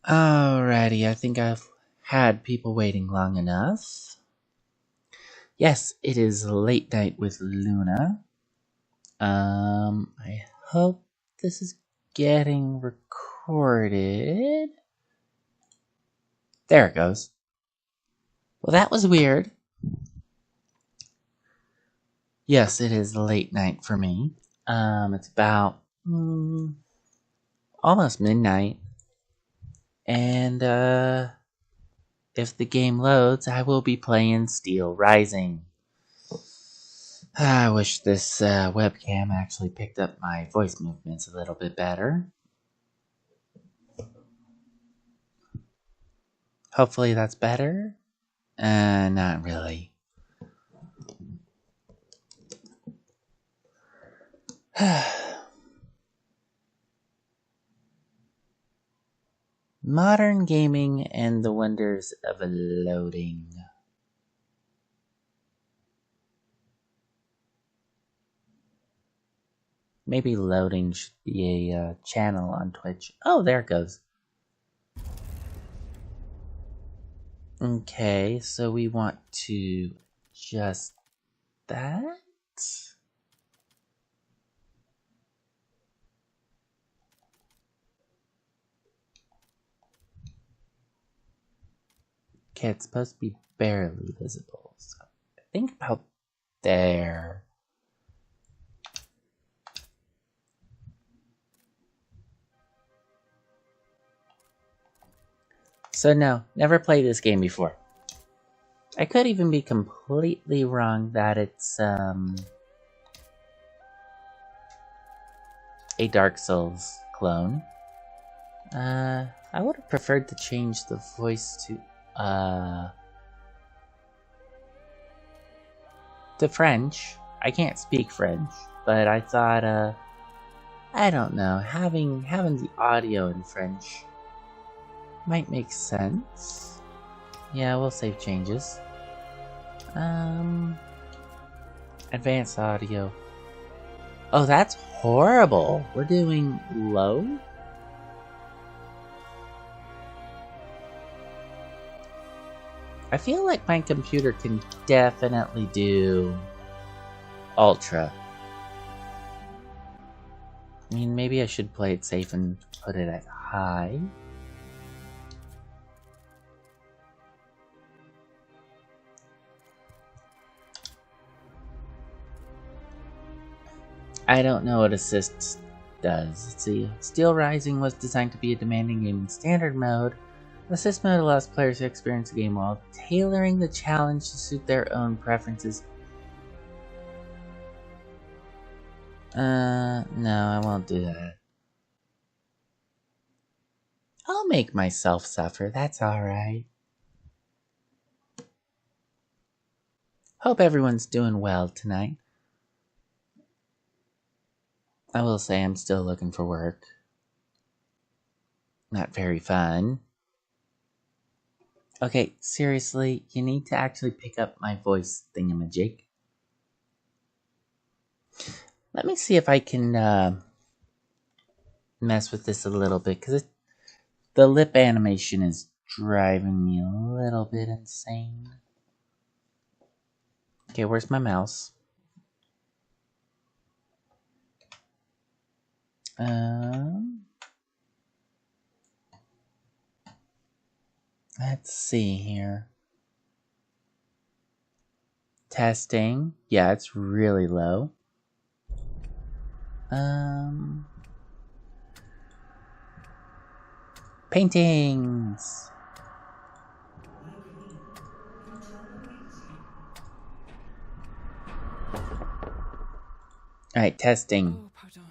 Alrighty, I think I've had people waiting long enough. Yes, it is late night with Luna. I hope this is getting recorded. There it goes. Well, that was weird. Yes, it is late night for me. It's about almost midnight. And, if the game loads, I will be playing Steelrising. I wish this webcam actually picked up my voice movements a little bit better. Hopefully that's better. Not really. Modern gaming and the wonders of loading. Maybe loading should be a channel on Twitch. Oh, there it goes. Okay, so we want to adjust that. Okay, it's supposed to be barely visible. So I think about there. So no, never played this game before. I could even be completely wrong that it's a Dark Souls clone. I would have preferred to change the voice to French. I can't speak French, but I thought I don't know, having the audio in French might make sense. Yeah, we'll save changes. Advanced audio. Oh, that's horrible. We're doing low? I feel like my computer can definitely do ultra. I mean, maybe I should play it safe and put it at high. I don't know what assist does. Let's see. Steelrising was designed to be a demanding game in standard mode. Assist mode allows players to experience the game while tailoring the challenge to suit their own preferences. No, I won't do that. I'll make myself suffer, that's alright. Hope everyone's doing well tonight. I will say I'm still looking for work. Not very fun. Okay, seriously, you need to actually pick up my voice thingamajig. Let me see if I can mess with this a little bit, because the lip animation is driving me a little bit insane. Okay, where's my mouse? Let's see here. Testing. Yeah, it's really low. Paintings. Alright, testing. Oh, pardon.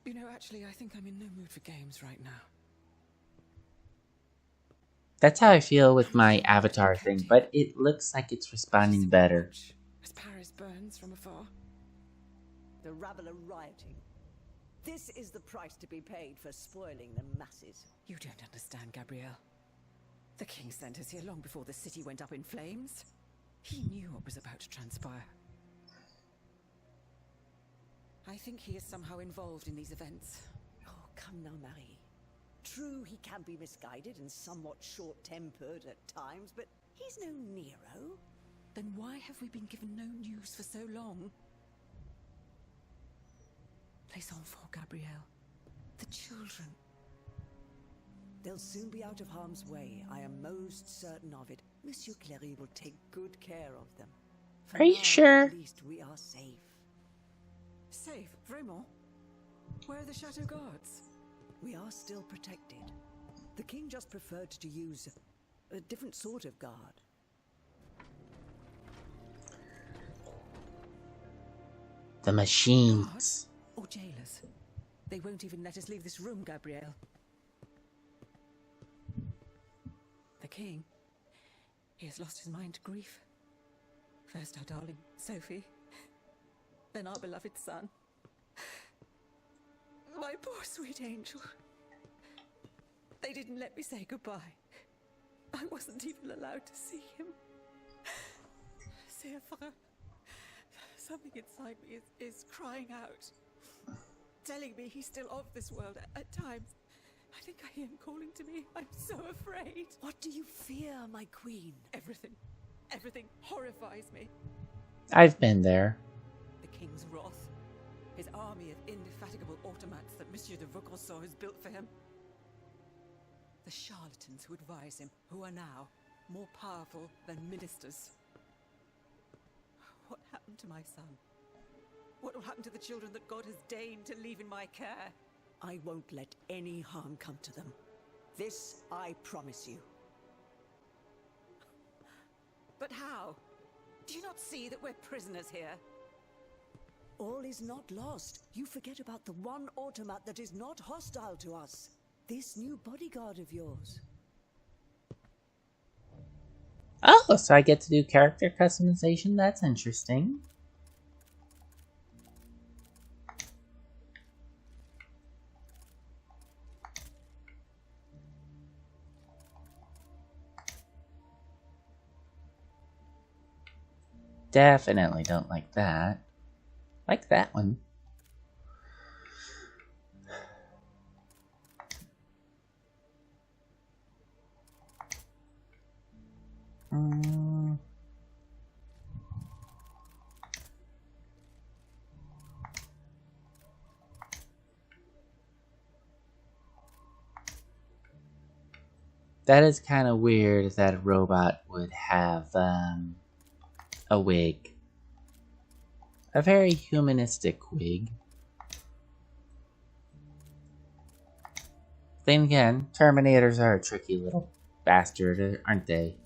You know, actually, I think I'm in no mood for games right now. That's how I feel with my avatar thing, but it looks like it's responding better. As Paris burns from afar. The rabble are rioting. This is the price to be paid for spoiling the masses. You don't understand, Gabrielle. The king sent us here long before the city went up in flames. He knew what was about to transpire. I think he is somehow involved in these events. Oh, come now, Marie. True, he can be misguided and somewhat short-tempered at times, but he's no Nero. Then why have we been given no news for so long? Les enfants, Gabrielle. The children. They'll soon be out of harm's way. I am most certain of it. Monsieur Clery will take good care of them. For Are you now, sure? At least we are safe. Safe, vraiment? Where are the Chateau Guards? We are still protected. The king just preferred to use a different sort of guard. The machines. Or jailers? They won't even let us leave this room, Gabrielle. The king, he has lost his mind to grief. First our darling Sophie, then our beloved son. My poor sweet angel. They didn't let me say goodbye. I wasn't even allowed to see him. C'est vrai. Something inside me is crying out, telling me he's still of this world. At times, I think I hear him calling to me. I'm so afraid. What do you fear, my queen? Everything. Everything horrifies me. I've been there. The king's wrath. His army of indefatigable automats that Monsieur de Vaucanson has built for him. The charlatans who advise him, who are now more powerful than ministers. What happened to my son? What will happen to the children that God has deigned to leave in my care? I won't let any harm come to them. This I promise you. But how? Do you not see that we're prisoners here? All is not lost. You forget about the one automat that is not hostile to us. This new bodyguard of yours. Oh, so I get to do character customization? That's interesting. Definitely don't like that. Like that one. That is kind of weird that a robot would have a wig. A very humanistic wig. Then again, Terminators are a tricky little bastard, aren't they?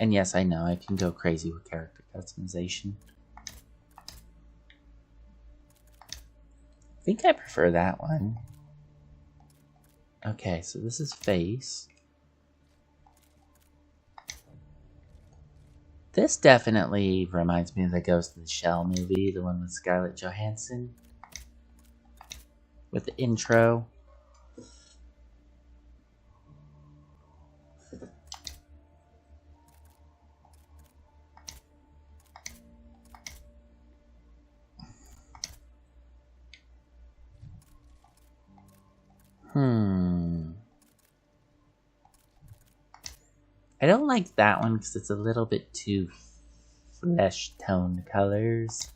And yes, I know, I can go crazy with character customization. I think I prefer that one. Okay, so this is face. This definitely reminds me of the Ghost in the Shell movie, the one with Scarlett Johansson. With the intro. I don't like that one because it's a little bit too flesh toned colors.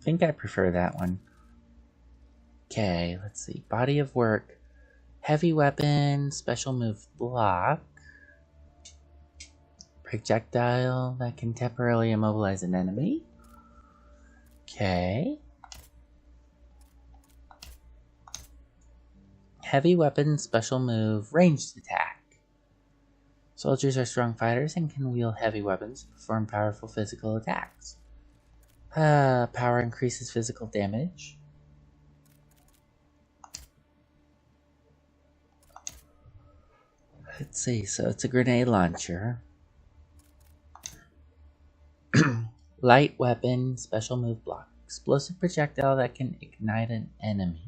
I think I prefer that one. Okay, let's see. Body of work. Heavy weapon, special move block. Projectile that can temporarily immobilize an enemy. Okay. Heavy weapon, special move, ranged attack. Soldiers are strong fighters and can wield heavy weapons to perform powerful physical attacks. Power increases physical damage. Let's see, so it's a grenade launcher. Light weapon, special move block. explosive projectile that can ignite an enemy.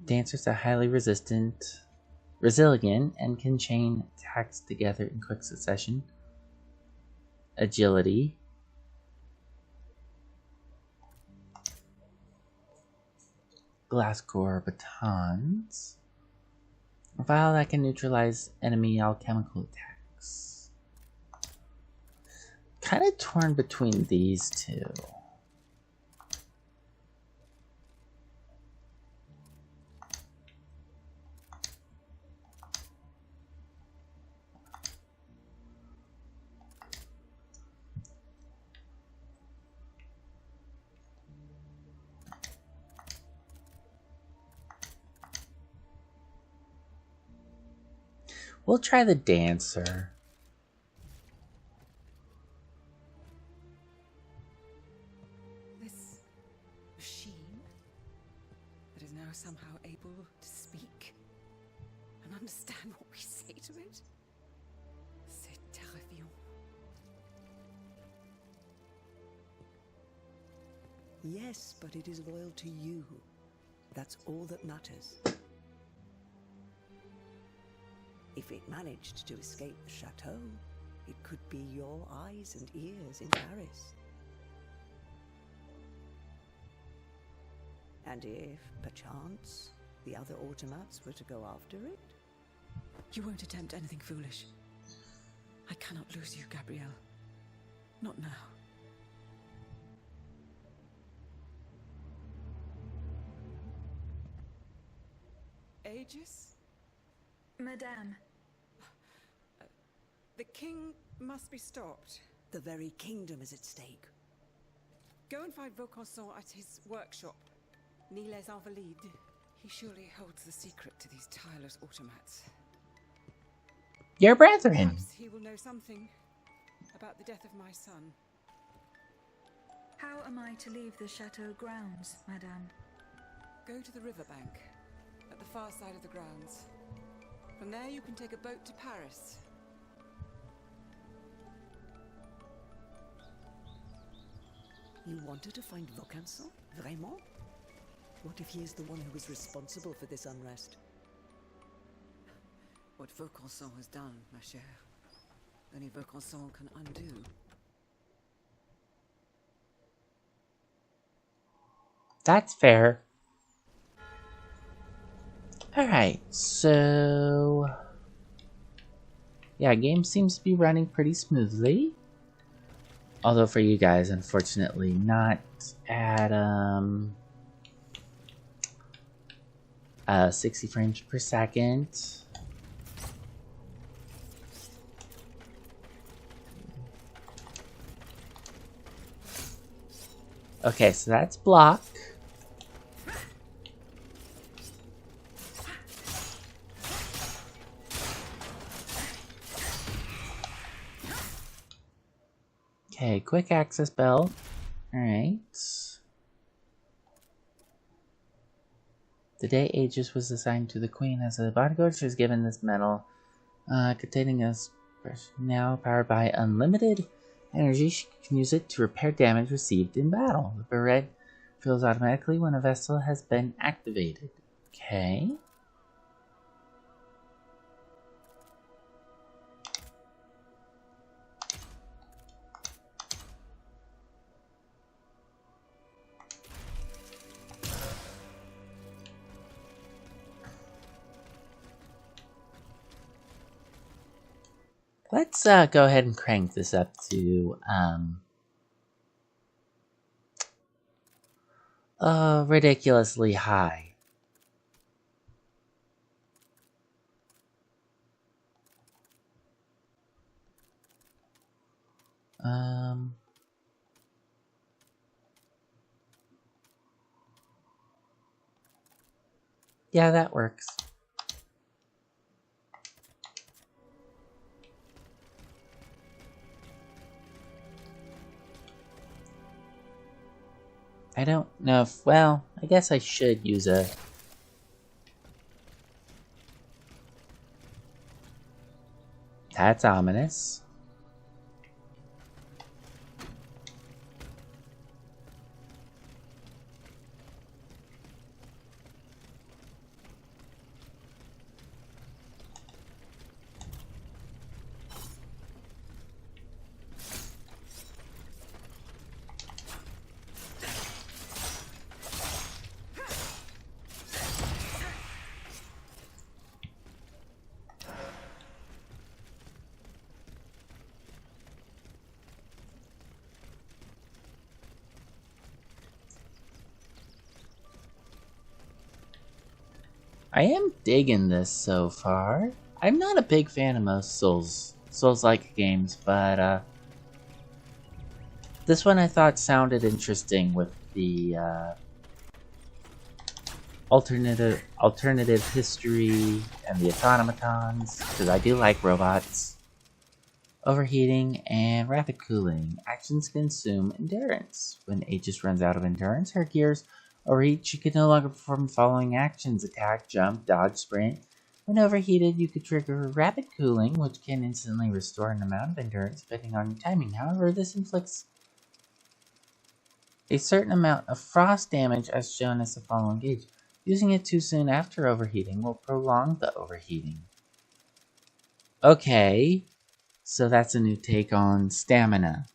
Dancers are highly resilient, and can chain attacks together in quick succession. Agility. Glass core batons. A vial that can neutralize enemy alchemical attacks. Kind of torn between these two. We'll try the dancer. This machine that is now somehow able to speak and understand what we say to it. C'est terrifiant. Yes, but it is loyal to you. That's all that matters. If it managed to escape the chateau, it could be your eyes and ears in Paris. And if, perchance, the other automats were to go after it? You won't attempt anything foolish. I cannot lose you, Gabrielle. Not now. Aegis? Madame. The king must be stopped. The very kingdom is at stake. Go and find Vaucanson at his workshop. Ni les Invalides. He surely holds the secret to these tireless automats. Your brethren. Perhaps he will know something about the death of my son. How am I to leave the chateau grounds, Madame? Go to the riverbank, at the far side of the grounds. From there you can take a boat to Paris. You wanted to find Vaucanson? Vraiment? What if he is the one who is responsible for this unrest? What Vaucanson has done, ma chère, only Vaucanson can undo. That's fair. Alright, so... yeah, game seems to be running pretty smoothly. Although for you guys, unfortunately, not at 60 frames per second. Okay, so that's block. Okay, quick access bell. Alright. The day Aegis was assigned to the Queen as a bodyguard, she was given this medal containing a now powered by unlimited energy. She can use it to repair damage received in battle. The beret fills automatically when a vessel has been activated. Okay. Let's go ahead and crank this up to ridiculously high. Yeah, that works. I don't know if, well, I guess I should use a... That's ominous. I am digging this so far. I'm not a big fan of most Souls-like games, but this one I thought sounded interesting with the alternative history and the automatons, because I do like robots. Overheating and rapid cooling. Actions consume endurance. When Aegis runs out of endurance, her gears overheat. She could no longer perform the following actions: attack, jump, dodge, sprint. When overheated, you could trigger rapid cooling, which can instantly restore an amount of endurance depending on your timing. However, this inflicts a certain amount of frost damage as shown as the following gauge. Using it too soon after overheating will prolong the overheating. Okay, so that's a new take on stamina.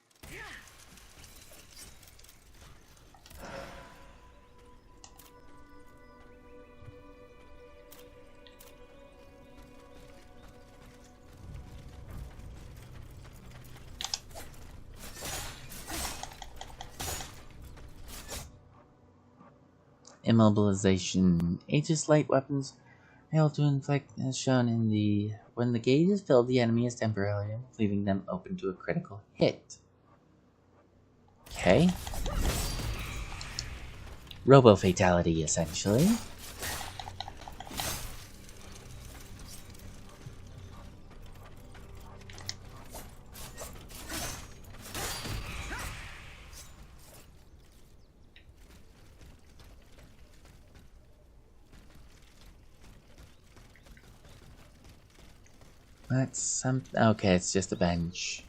Immobilization. Aegis light weapons able to inflict as shown in the... When the gauge is filled, the enemy is temporarily leaving them open to a critical hit. Okay. Robo-fatality, essentially. That's something. Okay, it's just a bench.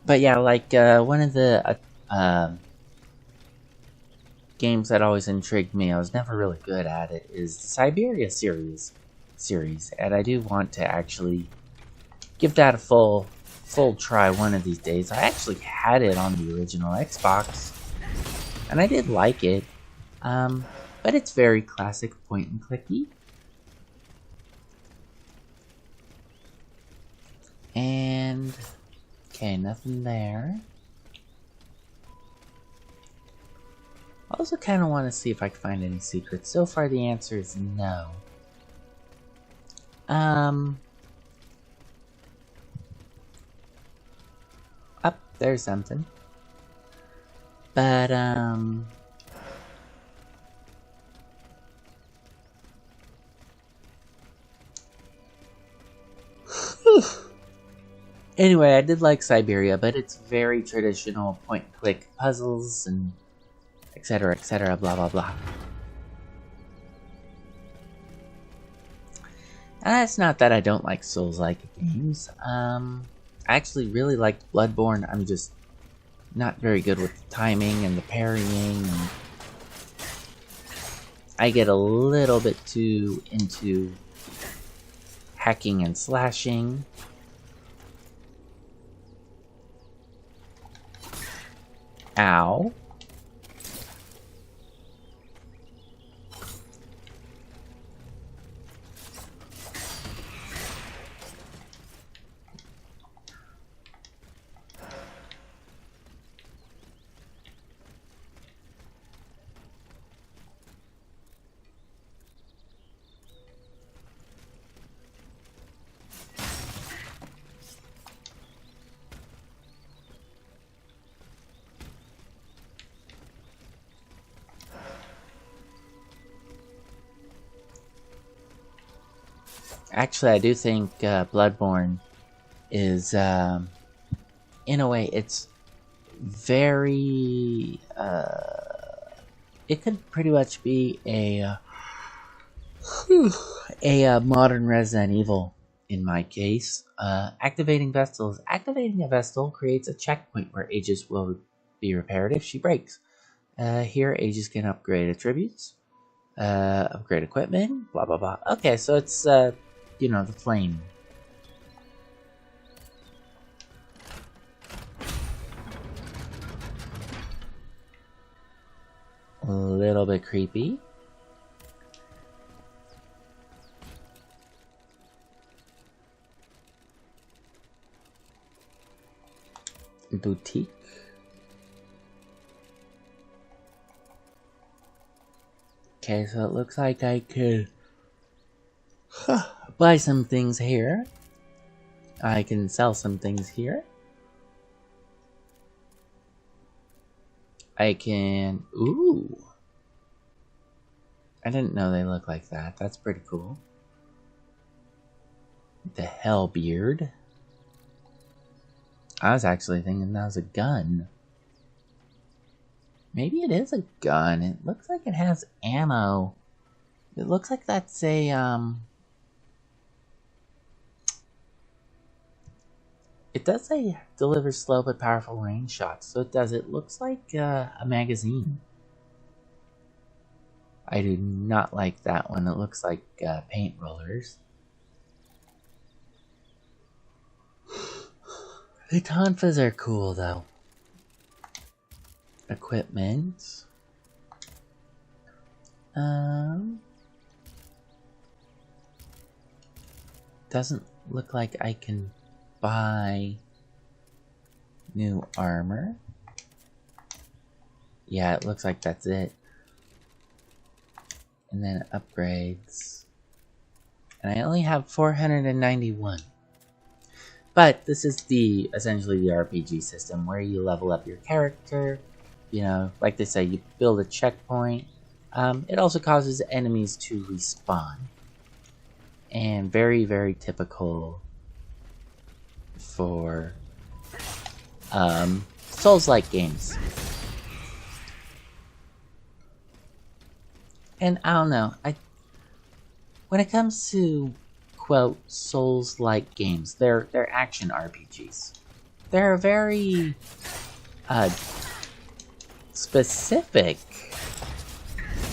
But yeah, like one of the games that always intrigued me, I was never really good at it, is the Siberia series, and I do want to actually give that a full try one of these days. I actually had it on the original Xbox, and I did like it, but it's very classic point and clicky. And okay, nothing there. I also kind of want to see if I can find any secrets. So far the answer is no. Up, there's something. But, anyway, I did like Siberia, but it's very traditional point-and-click puzzles and etc, blah blah blah. And it's not that I don't like Souls-like games. I actually really liked Bloodborne. I'm just not very good with the timing and the parrying. And I get a little bit too into hacking and slashing. Ow. Actually, I do think Bloodborne is, in a way, it's very, it could pretty much be a modern Resident Evil, in my case. Activating Vestals. Activating a Vestal creates a checkpoint where Aegis will be repaired if she breaks. Here, Aegis can upgrade attributes, upgrade equipment, blah blah blah. Okay, so it's, you know, the flame. A little bit creepy. boutique. Okay, so it looks like I could buy some things here. I can sell some things here. I can... Ooh! I didn't know they look like that. That's pretty cool. The Hellbeard. I was actually thinking that was a gun. Maybe it is a gun. It looks like it has ammo. It looks like that's a, It does say delivers slow but powerful range shots. So it does. It looks like a magazine. I do not like that one. It looks like paint rollers. The tonfas are cool though. Equipment. Doesn't look like I can buy new armor. Yeah, it looks like that's it. And then upgrades. And I only have 491. But this is essentially the RPG system where you level up your character. You know, like they say, you build a checkpoint. It also causes enemies to respawn. And very, very typical for Souls-like games. And I don't know, when it comes to quote Souls-like games, they're action RPGs. They're a very specific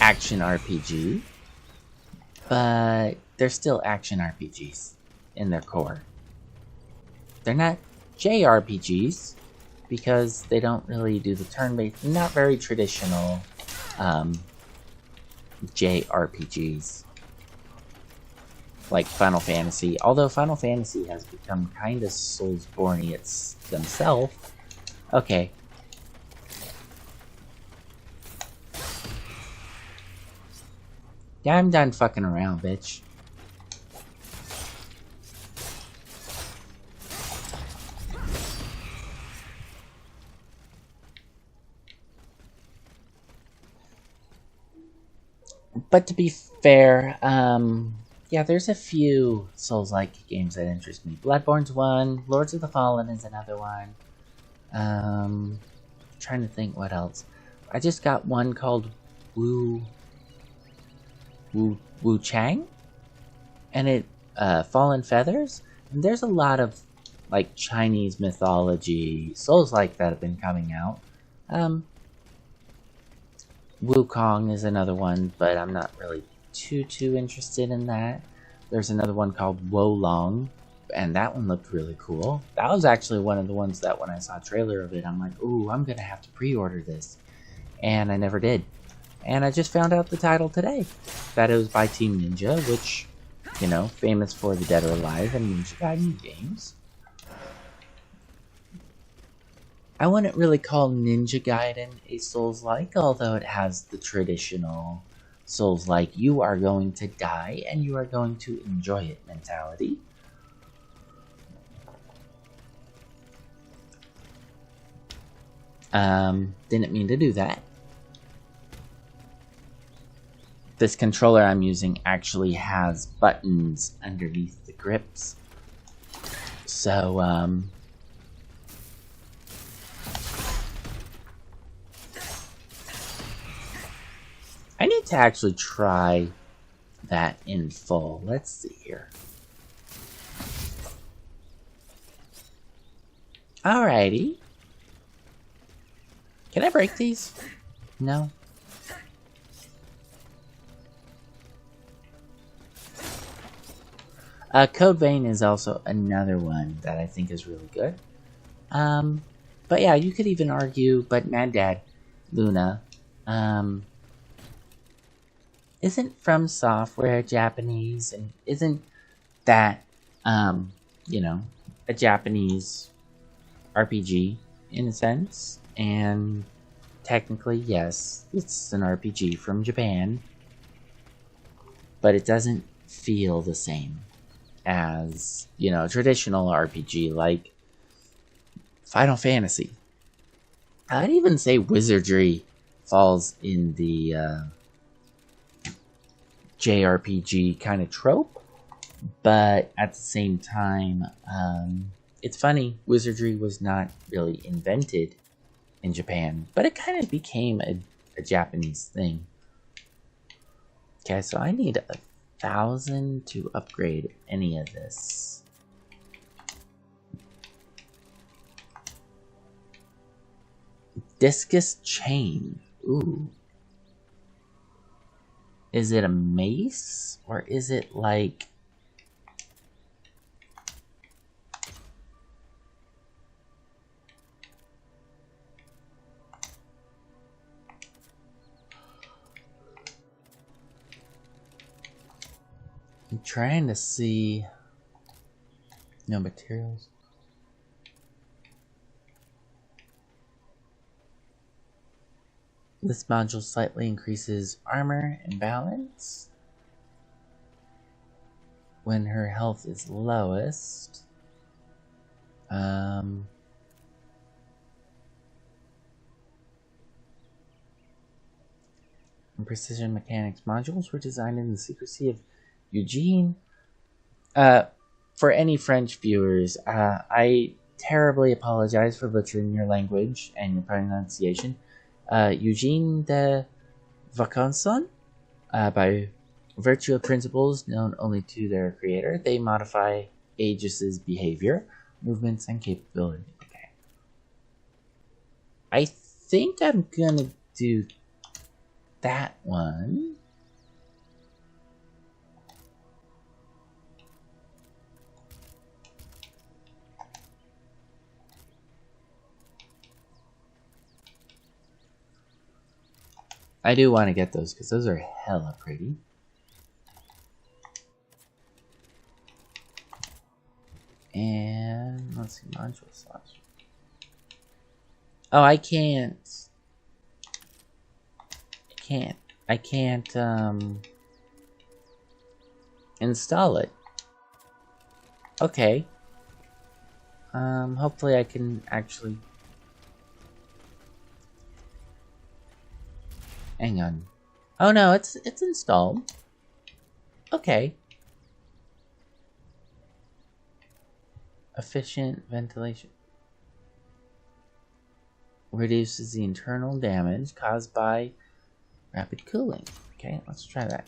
action RPG, but they're still action RPGs in their core. They're not JRPGs because they don't really do the turn-based, not very traditional JRPGs like Final Fantasy. Although Final Fantasy has become kind of Soulsborne-y themselves. Okay. Yeah, I'm done fucking around, bitch. But to be fair, yeah, there's a few Souls-like games that interest me. Bloodborne's one, Lords of the Fallen is another one. Trying to think what else. I just got one called Wu Chang, and it Fallen Feathers. And there's a lot of like Chinese mythology Souls-like that have been coming out. Wukong is another one, but I'm not really too interested in that. There's another one called Wolong, and that one looked really cool. That was actually one of the ones that when I saw a trailer of it, I'm like, ooh, I'm gonna have to pre-order this. And I never did. And I just found out the title today, that it was by Team Ninja, which, you know, famous for the Dead or Alive and Ninja Gaiden games. I wouldn't really call Ninja Gaiden a Souls-like, although it has the traditional Souls-like, you are going to die and you are going to enjoy it mentality. Didn't mean to do that. This controller I'm using actually has buttons underneath the grips. So, I need to actually try that in full. Let's see here. Alrighty. Can I break these? No. Code Vein is also another one that I think is really good. But yeah, you could even argue, but Mad Dad Luna, isn't From Software Japanese, and isn't that, you know, a Japanese RPG? in a sense, and technically, yes, it's an RPG from Japan, but it doesn't feel the same as, you know, a traditional RPG like Final Fantasy. I'd even say wizardry falls in the JRPG kind of trope, but at the same time, it's funny, wizardry was not really invented in Japan, but it kind of became a Japanese thing. Okay, so I need 1,000 to upgrade any of this. Discus chain. Ooh. Is it a mace? Or is it like... I'm trying to see... No materials. This module slightly increases armor and balance when her health is lowest. And precision mechanics modules were designed in the secrecy of Eugene. For any French viewers, I terribly apologize for butchering your language and your pronunciation. Eugene de Vaucanson, by virtue of principles known only to their creator, they modify Aegis's behavior, movements, and capability. Okay. I think I'm gonna do that one. I do want to get those because those are hella pretty. And let's see, module slots. Oh, I can't install it. Okay. Hopefully I can actually... Hang on. Oh no, it's installed. Okay. Efficient ventilation. Reduces the internal damage caused by rapid cooling. Okay, let's try that.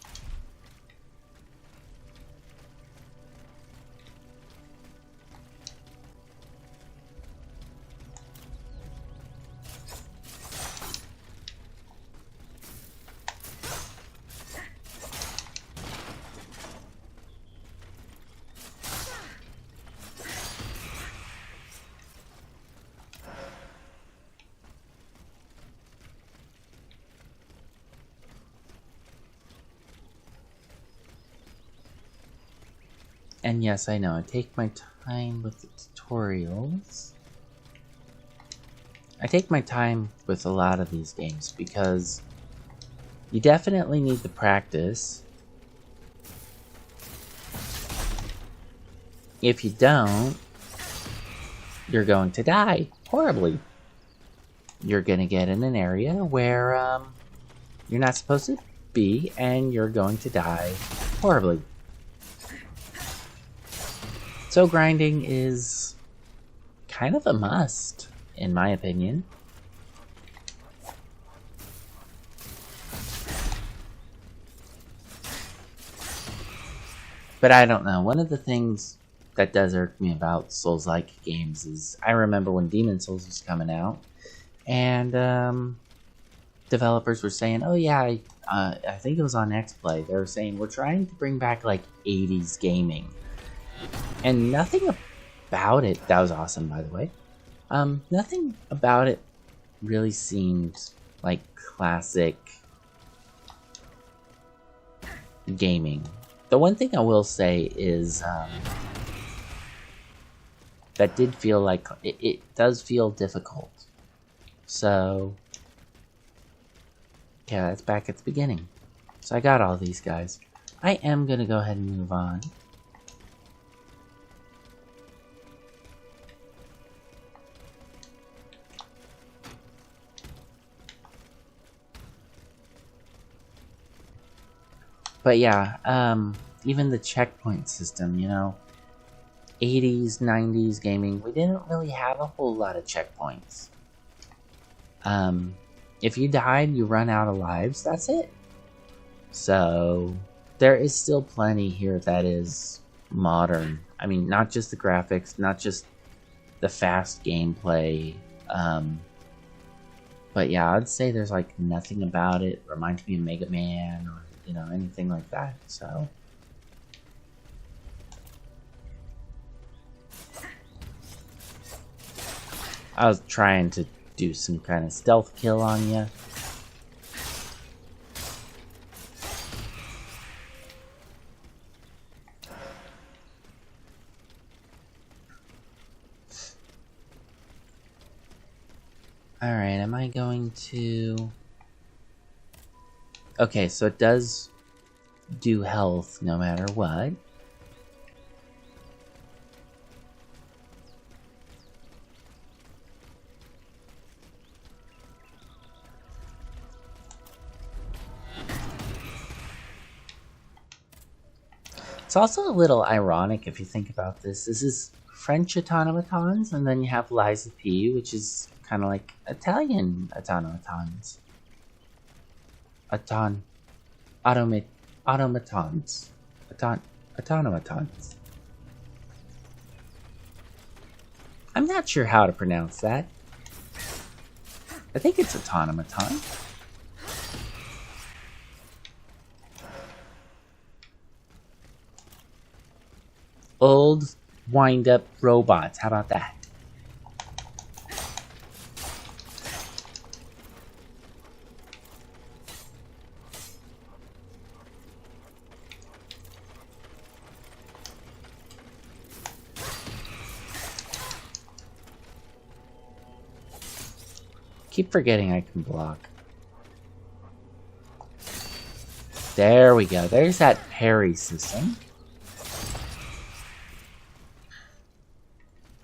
And yes, I know, I take my time with the tutorials. I take my time with a lot of these games because you definitely need the practice. If you don't, you're going to die horribly. You're going to get in an area where you're not supposed to be, and you're going to die horribly. So grinding is kind of a must, in my opinion. But I don't know, one of the things that does irk me about Souls-like games is, I remember when Demon's Souls was coming out, and developers were saying, oh yeah, I think it was on XPlay, they were saying, we're trying to bring back like 80s gaming. And nothing about it, that was awesome by the way, nothing about it really seemed like classic gaming. The one thing I will say is that did feel like it does feel difficult. So yeah, that's back at the beginning. So I got all these guys. I am gonna go ahead and move on. But yeah, even the checkpoint system, you know, 80s, 90s gaming, we didn't really have a whole lot of checkpoints. If you died, you run out of lives, that's it. So there is still plenty here that is modern. I mean, not just the graphics, not just the fast gameplay, but yeah, I'd say there's like nothing about it reminds me of Mega Man or, you know, anything like that. So I was trying to do some kind of stealth kill on you. Alright, am I going to... Okay, so it does do health no matter what. It's also a little ironic if you think about this. This is French automatons, and then you have Liza P, which is kind of like Italian automatons. Automatons. Automatons. I'm not sure how to pronounce that. I think it's automaton. Old wind-up robots. How about that? Keep forgetting I can block. There we go. There's that parry system.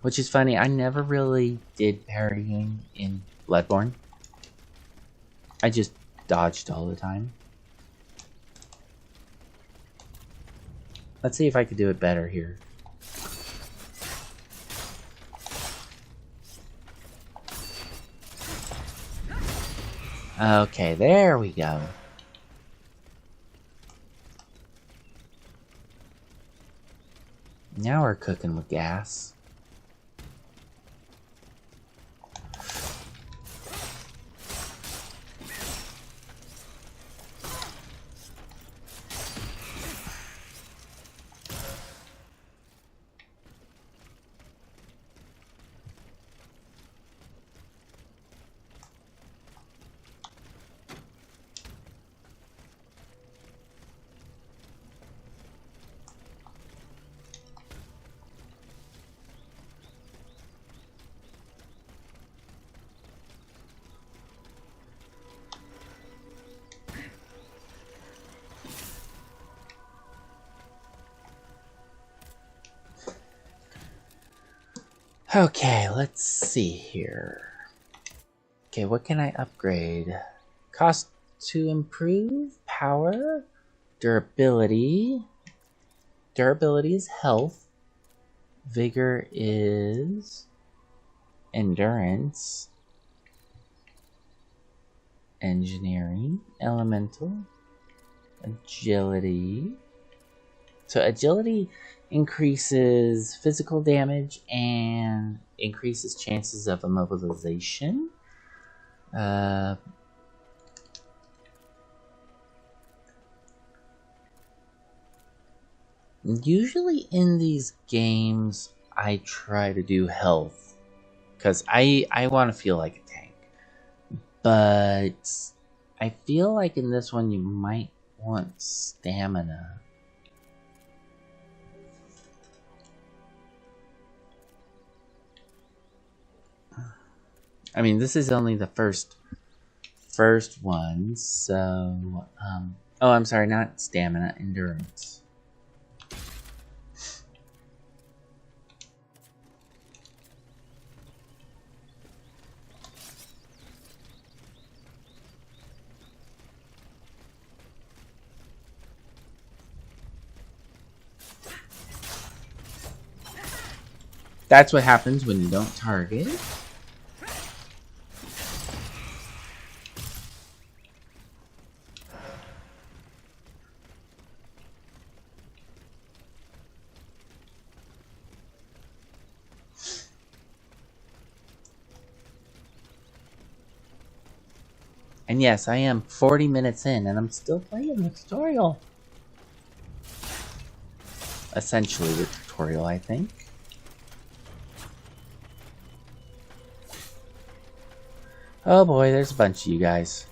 Which is funny, I never really did parrying in Bloodborne. I just dodged all the time. Let's see if I could do it better here. Okay, there we go. Now we're cooking with gas. Okay, let's see here. Okay, what can I upgrade? Cost to improve, power, durability. Durability is health. Vigor is endurance. Engineering, elemental, agility. So agility increases physical damage and increases chances of immobilization. Usually in these games, I try to do health because I want to feel like a tank. But I feel like in this one you might want stamina. I mean, this is only the first one, so, oh, I'm sorry, not stamina, endurance. That's what happens when you don't target. And yes, I am 40 minutes in, and I'm still playing the tutorial. Essentially the tutorial, I think. Oh boy, there's a bunch of you guys.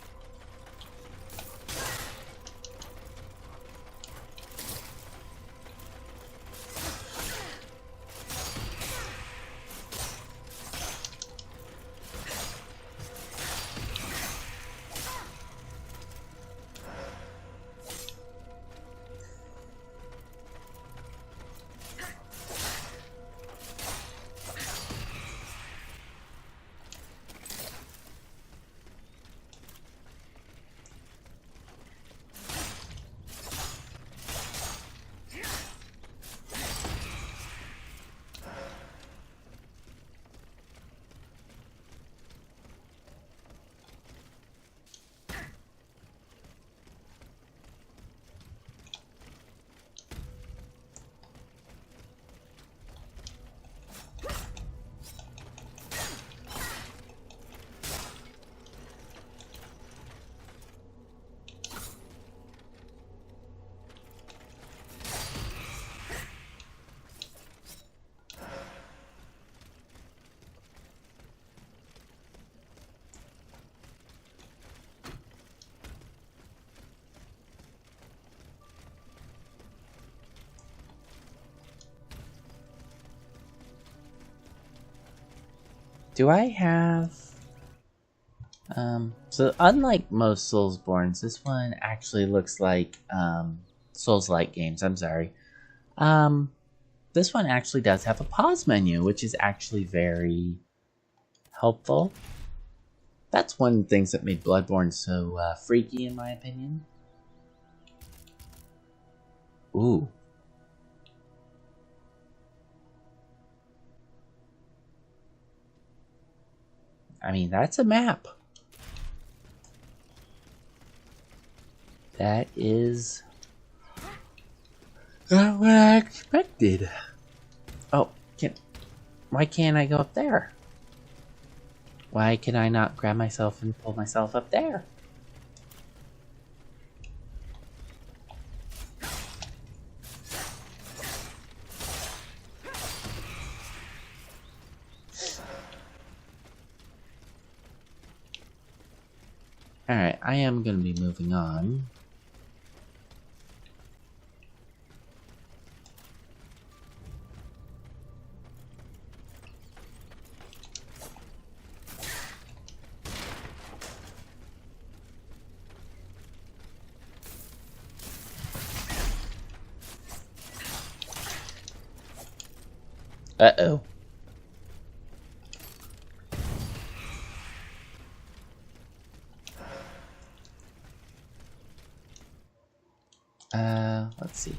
Do I have... so unlike most Soulsborns, this one actually looks like, Souls-like games, I'm sorry. This one actually does have a pause menu, which is actually very helpful. That's one of the things that made Bloodborne so, freaky, in my opinion. Ooh. I mean, that's a map. That is not what I expected. Oh, why can't I go up there? Why can I not grab myself and pull myself up there? Alright, I am going to be moving on. Uh-oh. Let's see.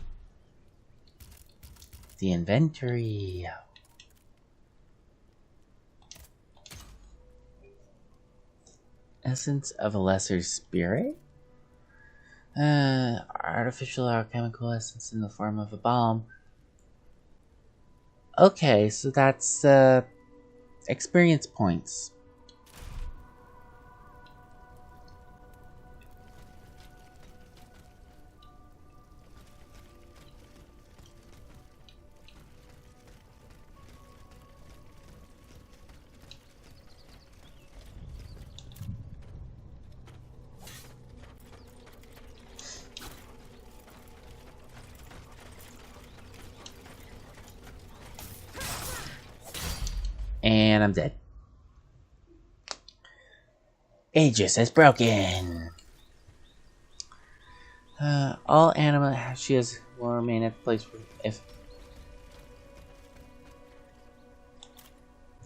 The inventory. Essence of a lesser spirit? Artificial alchemical essence in the form of a bomb. Okay, so that's, experience points. And I'm dead. Aegis is broken. All anima she has will remain at the place if.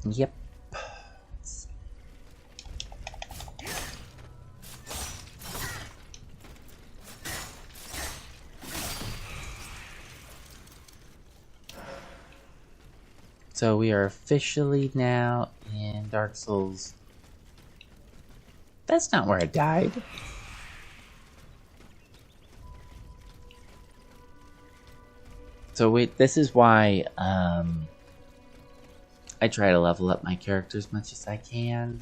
Yep. So we are officially now in Dark Souls. That's not where I died. So wait, this is why I try to level up my character as much as I can.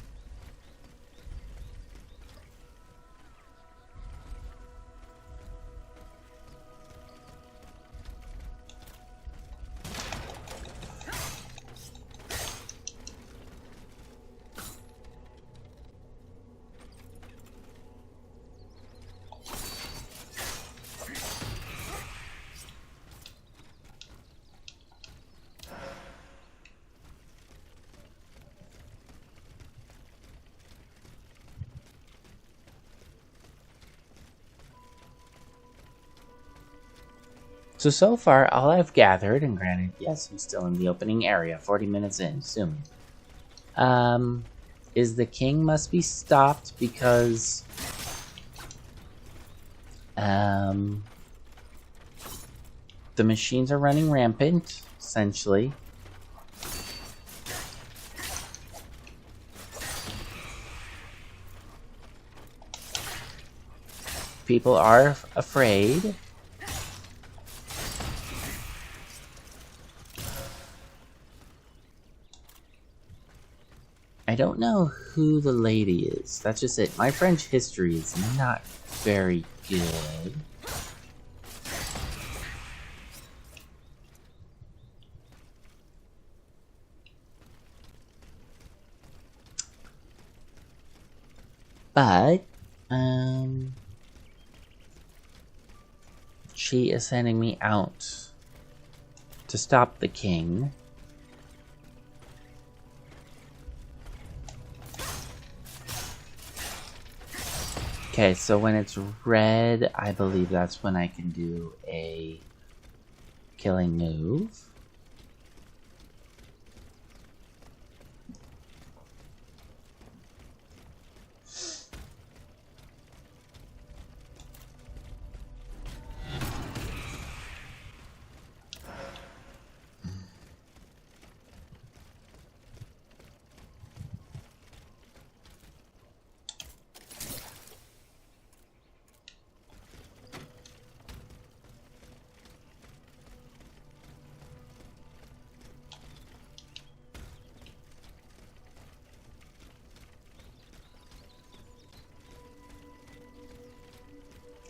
So far, all I've gathered, and granted, yes, I'm still in the opening area, 40 minutes in, soon, is the king must be stopped because, the machines are running rampant, essentially. People are afraid. I don't know who the lady is. That's just it. My French history is not very good. But, she is sending me out to stop the king. Okay, so when it's red, I believe that's when I can do a killing move.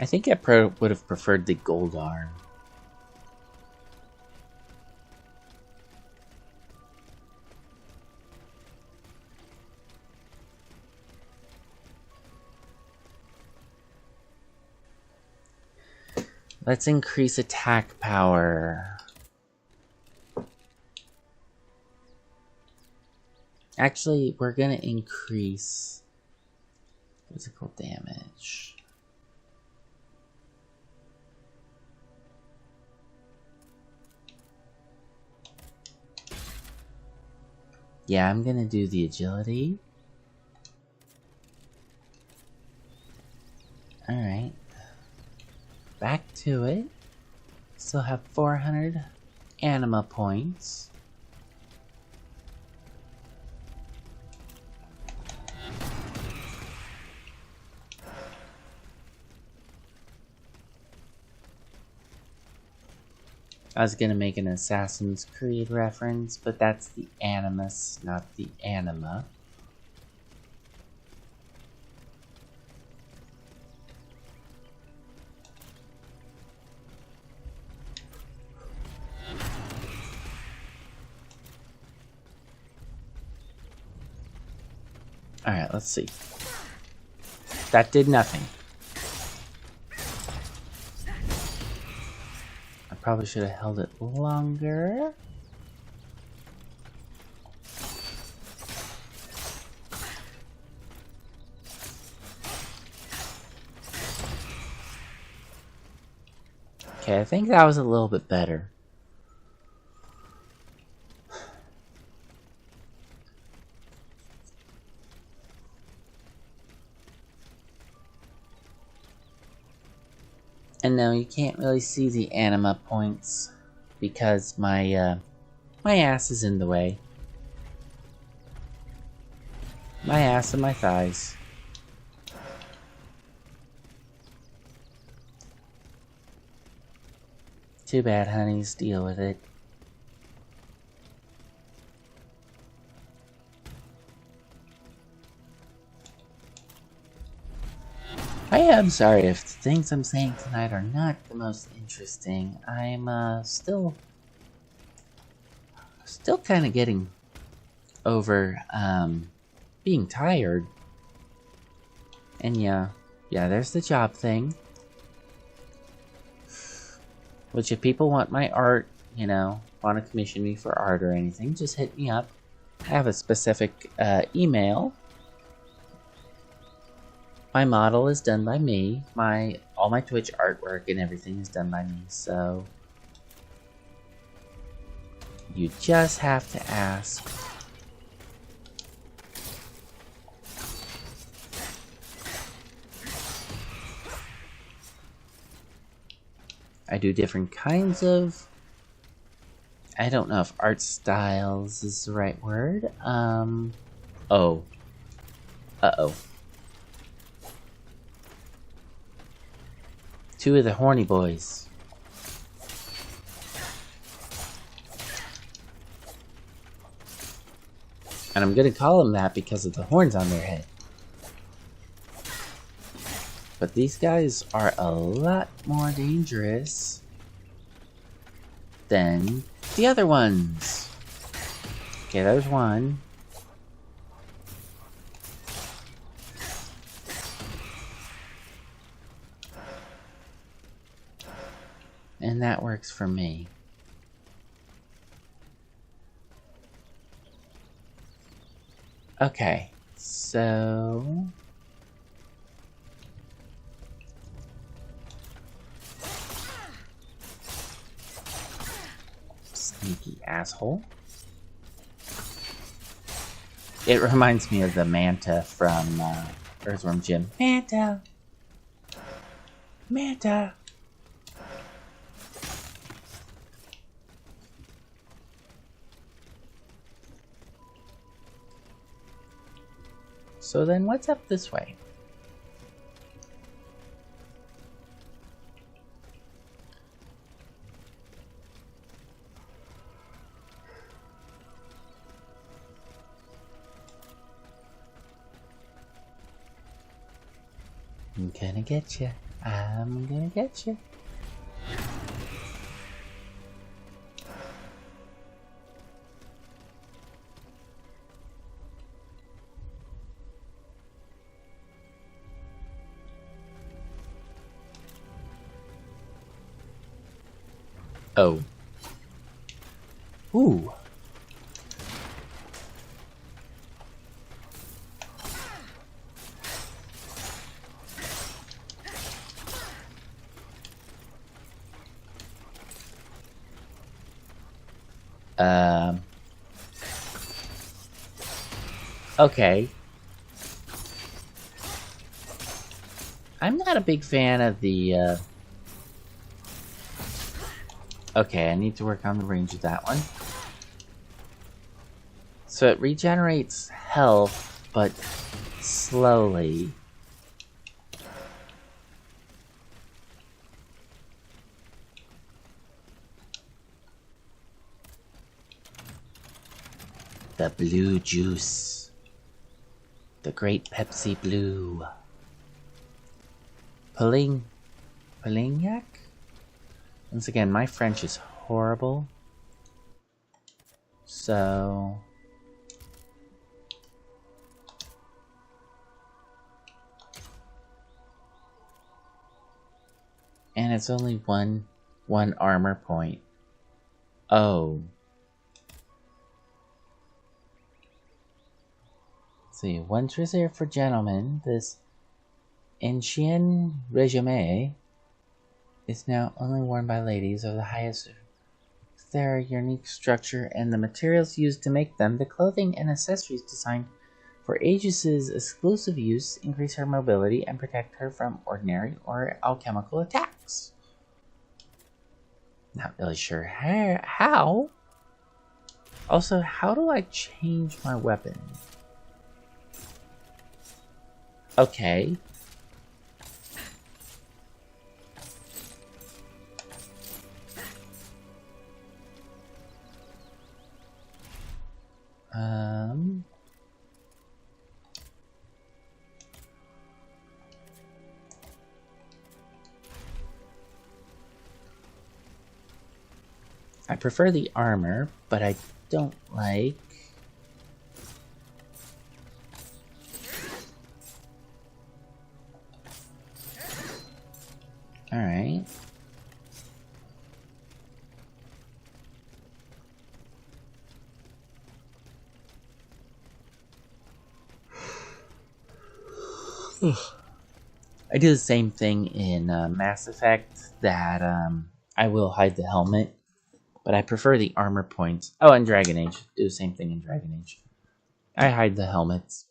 I think I would have preferred the gold arm. Let's increase attack power. Actually, we're gonna increase physical damage. Yeah, I'm gonna do the agility. Alright. Back to it. Still have 400 anima points. I was gonna make an Assassin's Creed reference, but that's the Animus, not the Anima. Alright, let's see. That did nothing. Probably should have held it longer. Okay, I think that was a little bit better. And no, you can't really see the anima points because my ass is in the way. My ass and my thighs. Too bad, honeys. Deal with it. I am sorry if the things I'm saying tonight are not the most interesting. I'm still kind of getting over being tired. And yeah, there's the job thing. Which if people want my art, you know, want to commission me for art or anything, just hit me up. I have a specific email. My model is done by me. All my Twitch artwork and everything is done by me, so you just have to ask. I do different kinds of... I don't know if art styles is the right word. Oh. Uh-oh. Two of the horny boys. And I'm gonna call them that because of the horns on their head. But these guys are a lot more dangerous than the other ones. Okay, there's one. And that works for me. Okay, so... Sneaky asshole. It reminds me of the Manta from Earthworm Jim. Manta! Manta! So then what's up this way? I'm gonna get you. I'm gonna get you. Oh. Ooh. Okay. I'm not a big fan of the, Okay, I need to work on the range of that one. So it regenerates health, but slowly. The blue juice. The great Pepsi Blue. Polignac? Once again, my French is horrible. So... And it's only one armor point. Oh. Let's see, one's reserved for gentlemen. This ancien régime is now only worn by ladies of the highest. Their unique structure and the materials used to make them, the clothing and accessories designed for Aegis's exclusive use increase her mobility and protect her from ordinary or alchemical attacks. Not really sure how. Also, how do I change my weapon? Okay. I prefer the armor, but I don't like... Alright. I do the same thing in Mass Effect, that I will hide the helmet, but I prefer the armor points. Oh, and Dragon Age. Do the same thing in Dragon Age. I hide the helmets.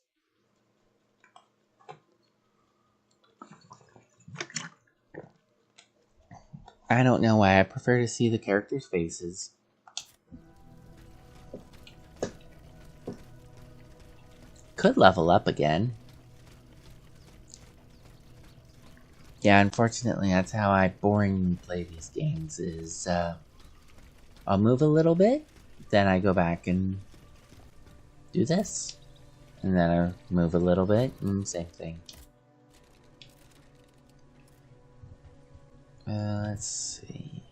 I don't know why, I prefer to see the characters' faces. Could level up again. Yeah, unfortunately, that's how I boringly play these games, is I'll move a little bit, then I go back and do this. And then I move a little bit, and same thing. Let's see.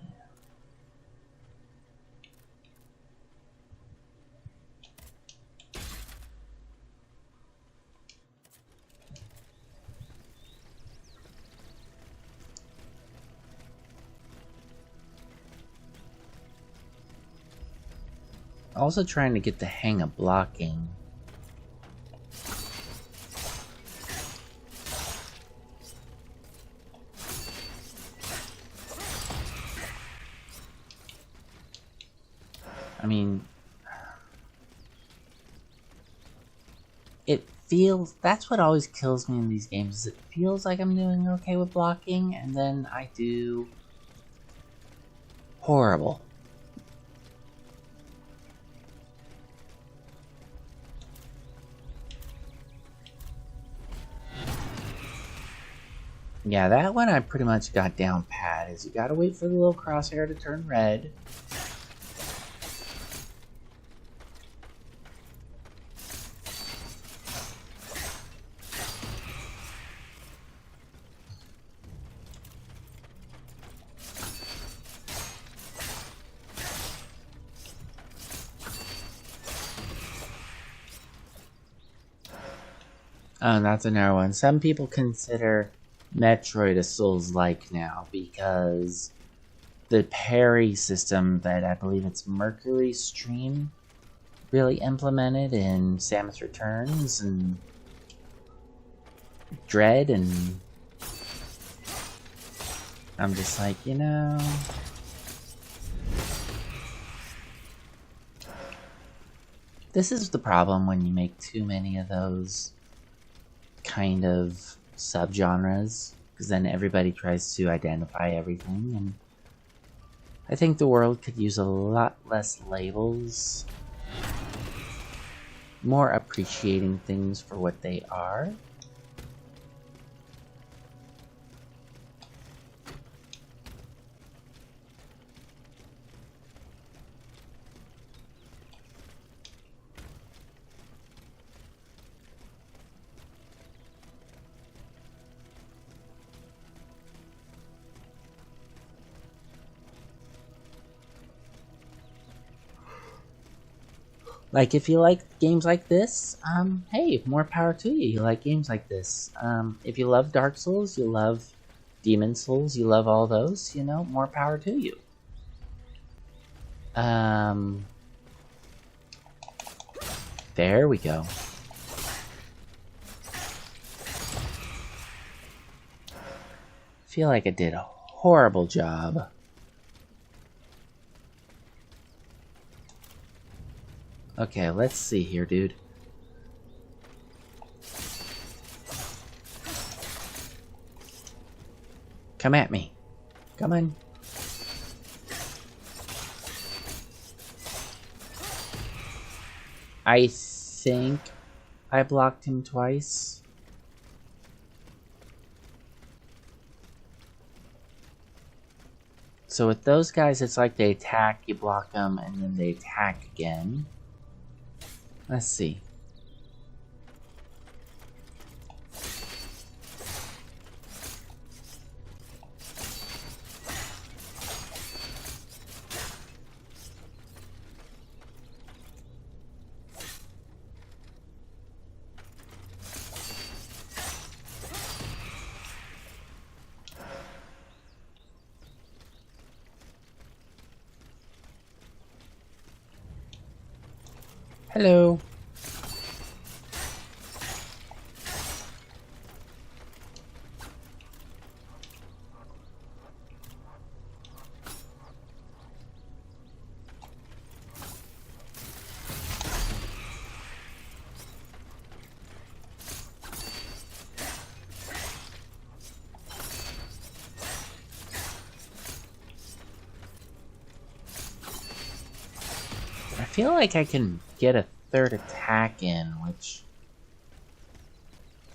Also trying to get the hang of blocking. I mean, it feels, that's what always kills me in these games, is it feels like I'm doing okay with blocking, and then I do horrible. Yeah, that one I pretty much got down pat, is you gotta wait for the little crosshair to turn red. Oh, that's another one. Some people consider Metroid a Souls-like now because the parry system that I believe it's Mercury Stream really implemented in Samus Returns and Dread, and I'm just like, you know, this is the problem when you make too many of those kind of subgenres, because then everybody tries to identify everything, and I think the world could use a lot less labels, more appreciating things for what they are. Like, if you like games like this, hey, more power to you. You like games like this. If you love Dark Souls, you love Demon Souls, you love all those, you know, more power to you. There we go. I feel like I did horrible job. Okay, let's see here, dude. Come at me. Come on. I think I blocked him twice. So with those guys, it's like they attack, you block them, and then they attack again. Let's see. Hello. I feel like I can get a third attack in, which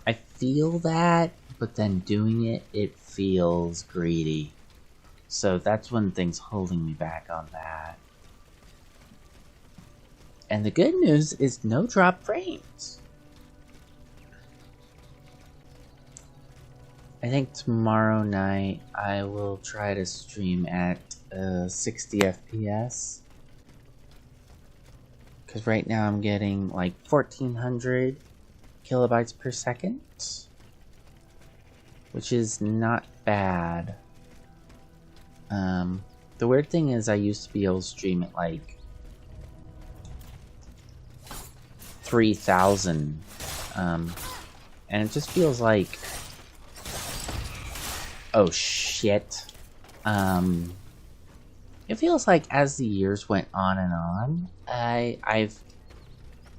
I feel that, but then doing it, it feels greedy. So that's one thing's holding me back on that. And the good news is no drop frames. I think tomorrow night I will try to stream at 60 FPS. Because right now I'm getting like 1400 kilobytes per second, which is not bad. The weird thing is I used to be able to stream at like 3000, and it just feels like, oh shit. It feels like as the years went on and on, I've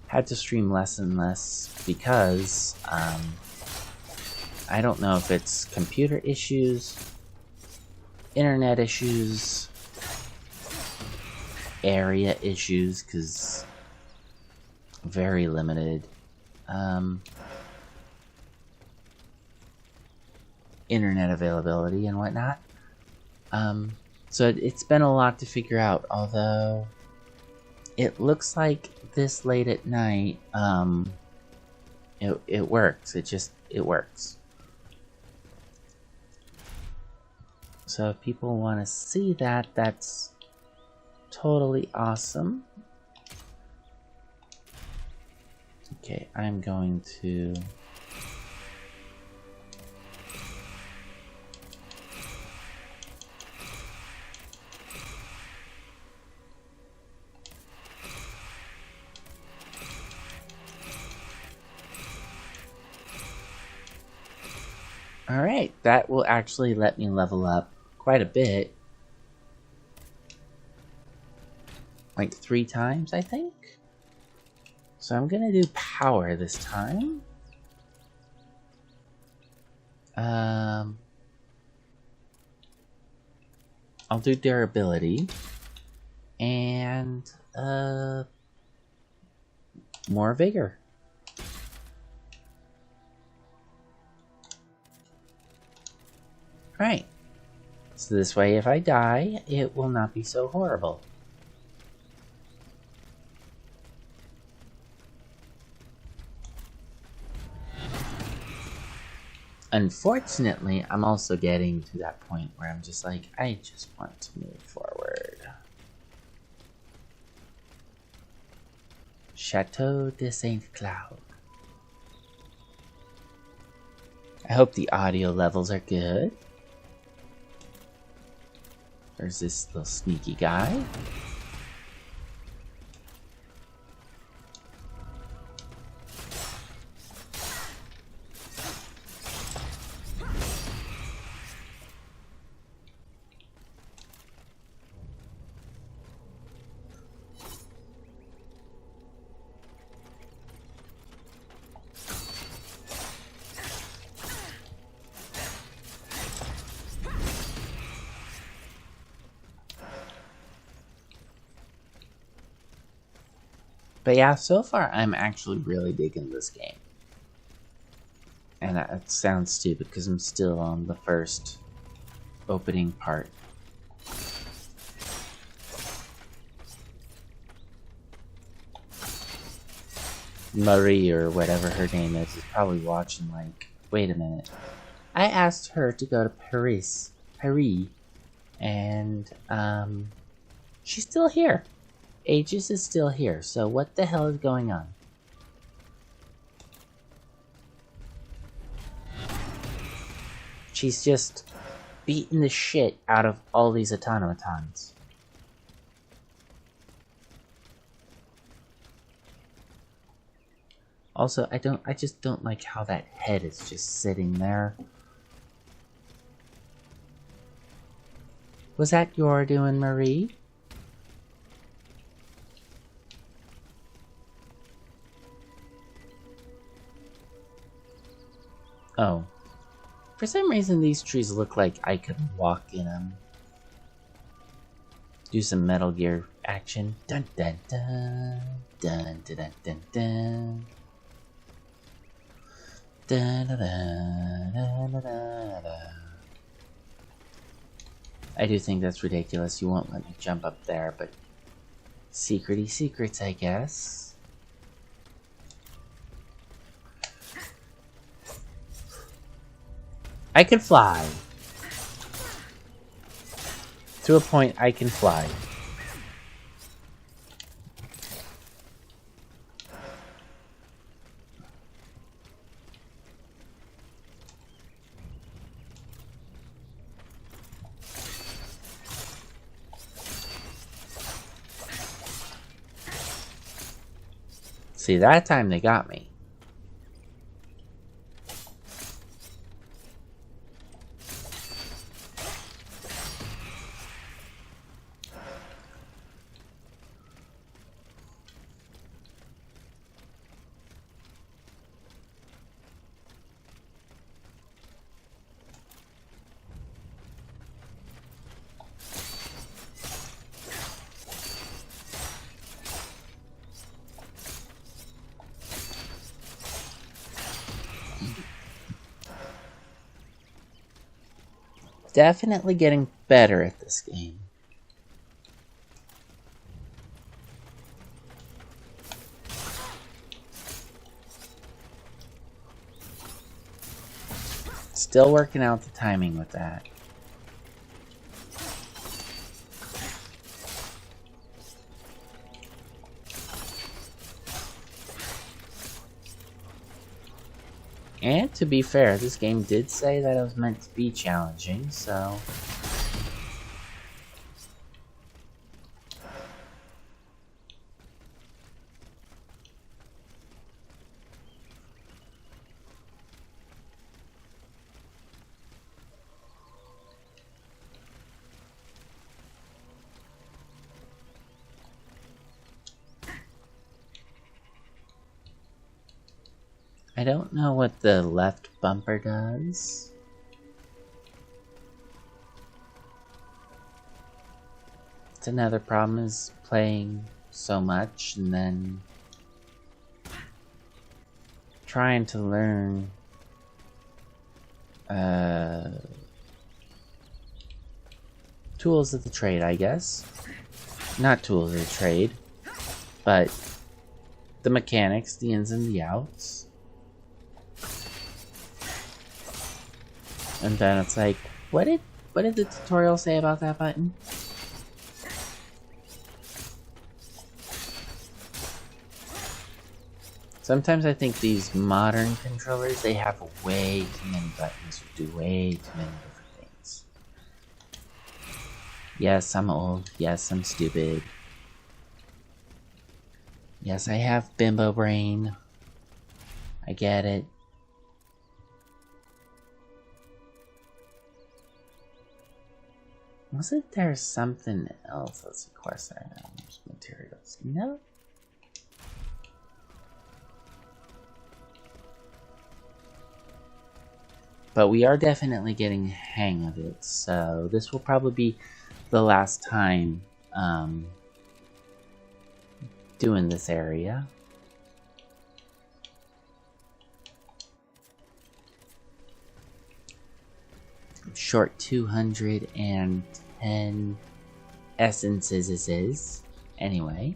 had to stream less and less because I don't know if it's computer issues, internet issues, area issues, because very limited internet availability and whatnot. So it's been a lot to figure out, although it looks like this late at night, it works. It works. So if people want to see that, that's totally awesome. Okay, I'm going to... Alright, that will actually let me level up quite a bit. Like 3 times, I think? So I'm gonna do power this time. I'll do durability. And, more vigor. Right. So this way, if I die, it will not be so horrible. Unfortunately, I'm also getting to that point where I'm just like, I just want to move forward. Chateau de Saint Cloud. I hope the audio levels are good. There's this little sneaky guy. But yeah, so far I'm actually really digging this game. And that sounds stupid because I'm still on the first opening part. Marie, or whatever her name is probably watching like, wait a minute. I asked her to go to Paris, and she's still here. Aegis is still here, so what the hell is going on? She's just beating the shit out of all these automatons. Also, I just don't like how that head is just sitting there. Was that your doing, Marie? Oh. For some reason, these trees look like I could walk in them. Do some Metal Gear action. Dun dun dun. Dun dun dun dun dun. Dun dun dun dun dun dun. I do think that's ridiculous. You won't let me jump up there, but secrety secrets, I guess. I can fly. To a point, I can fly. See, that time they got me. Definitely getting better at this game. Still working out the timing with that. And to be fair, this game did say that it was meant to be challenging, so... I don't know what the left bumper does. It's another problem, is playing so much and then trying to learn tools of the trade, I guess. Not tools of the trade, but the mechanics, the ins and the outs. And then it's like, what did the tutorial say about that button? Sometimes I think these modern controllers, they have way too many buttons, do way too many different things. Yes, I'm old. Yes, I'm stupid. Yes, I have bimbo brain. I get it. Wasn't there something else that's a quest there now? Materials. No? But we are definitely getting the hang of it, so this will probably be the last time doing this area. I'm short 210 essences. Anyway.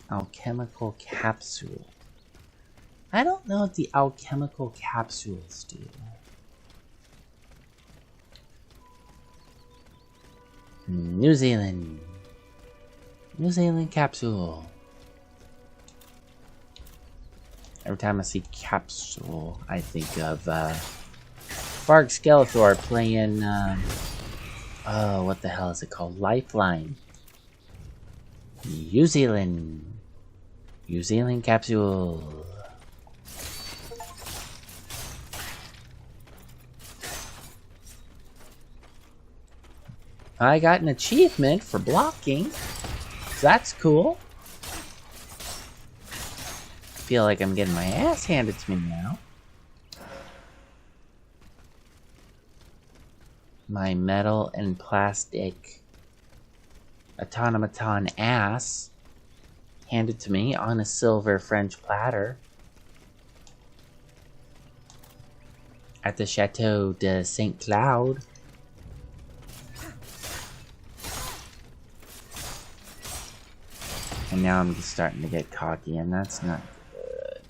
Alchemical capsule. I don't know what the alchemical capsules do. New Zealand. New Zealand capsule. Every time I see capsule, I think of Bark Skeletor playing oh, what the hell is it called? Lifeline. New Zealand. New Zealand capsule. I got an achievement for blocking. That's cool. Feel like I'm getting my ass handed to me now. My metal and plastic automaton ass handed to me on a silver French platter at the Chateau de Saint Cloud. And now I'm just starting to get cocky, and that's not good.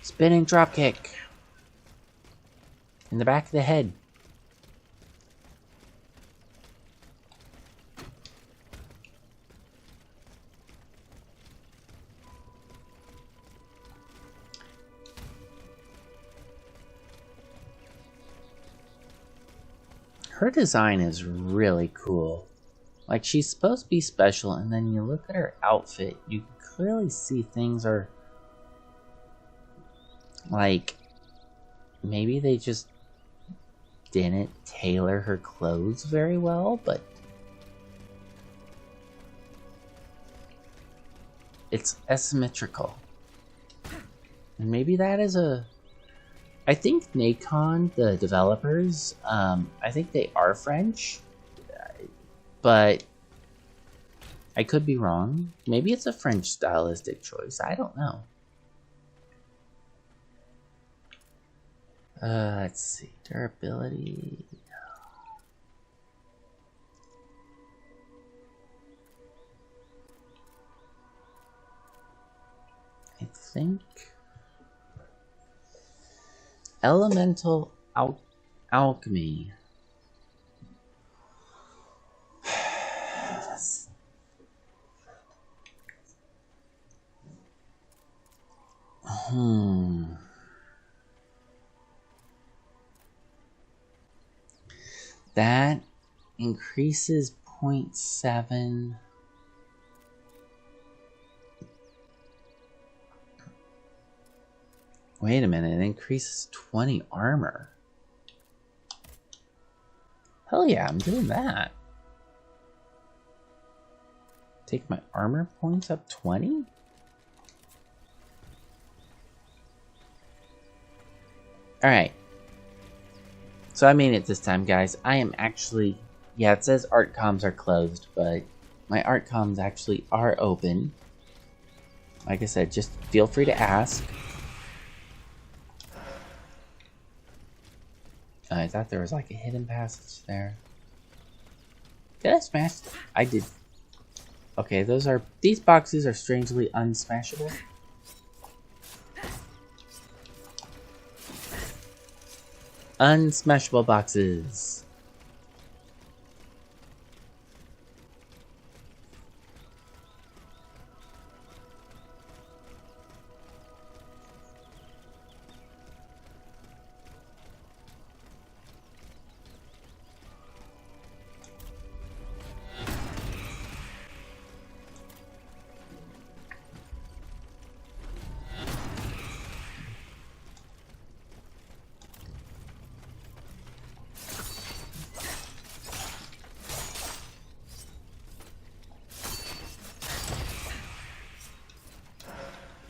Spinning dropkick. In the back of the head. Her design is really cool. Like, she's supposed to be special, and then you look at her outfit, you can clearly see things are like, maybe they just didn't tailor her clothes very well, but it's asymmetrical. And maybe that is a... I think Nacon, the developers, I think they are French, but I could be wrong. Maybe it's a French stylistic choice. I don't know. Let's see. Durability. I think... Elemental alchemy. That increases 0.7. Wait a minute, it increases 20 armor. Hell yeah, I'm doing that. Take my armor points up 20? Alright. So I made it this time, guys. I am actually... Yeah, it says art comms are closed, but my art comms actually are open. Like I said, just feel free to ask. I thought there was like a hidden passage there. Did I smash? I did. Okay, these boxes are strangely unsmashable. Unsmashable boxes.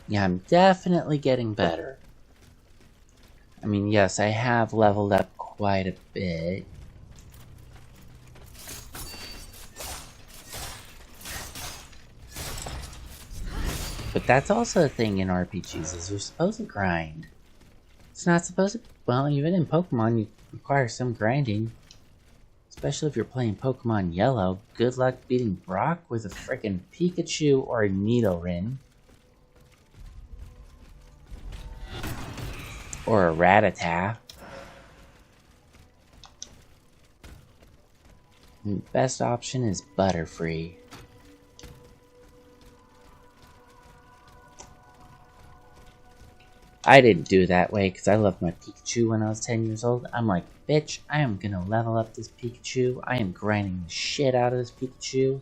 Yeah, I'm definitely getting better. I mean, yes, I have leveled up quite a bit. But that's also a thing in RPGs, is you're supposed to grind. It's not supposed to... Well, even in Pokemon, you require some grinding. Especially if you're playing Pokemon Yellow. Good luck beating Brock with a frickin' Pikachu or a Nidoran. Or a Rattata. And the best option is Butterfree. I didn't do it that way because I loved my Pikachu when I was 10 years old. I'm like, bitch, I am gonna level up this Pikachu. I am grinding the shit out of this Pikachu.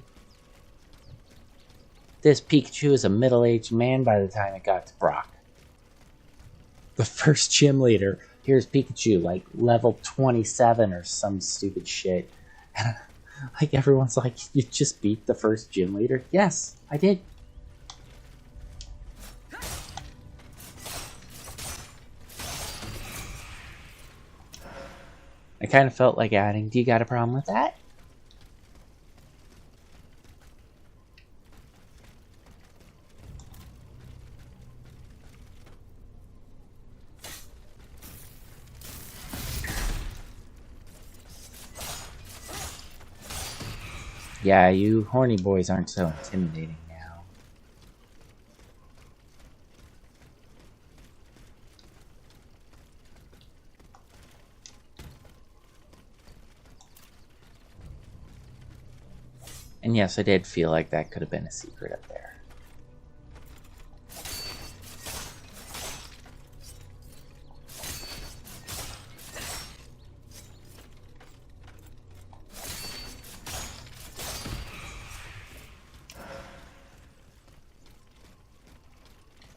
This Pikachu is a middle-aged man by the time it got to Brock. The first gym leader, here's Pikachu, like level 27 or some stupid shit. And like everyone's like, you just beat the first gym leader? Yes, I did. I kind of felt like adding, do you got a problem with that? Yeah, you horny boys aren't so intimidating now. And yes, I did feel like that could have been a secret up there.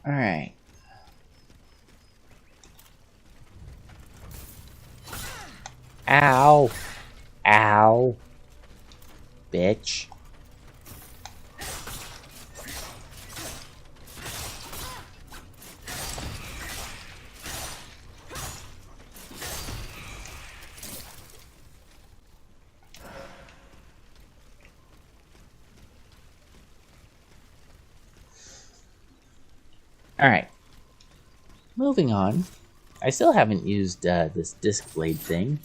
Alright. Ow! Ow! Bitch. Alright. Moving on. I still haven't used this disc blade thing.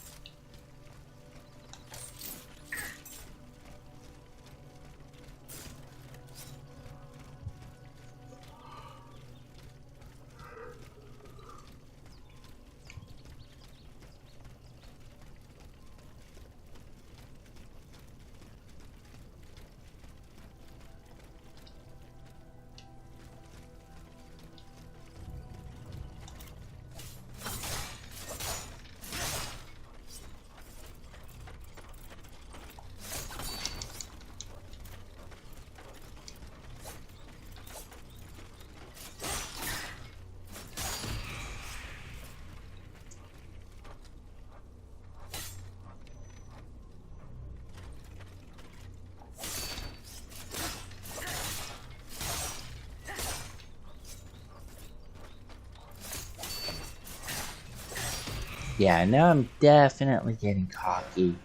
Yeah, now I'm definitely getting cocky.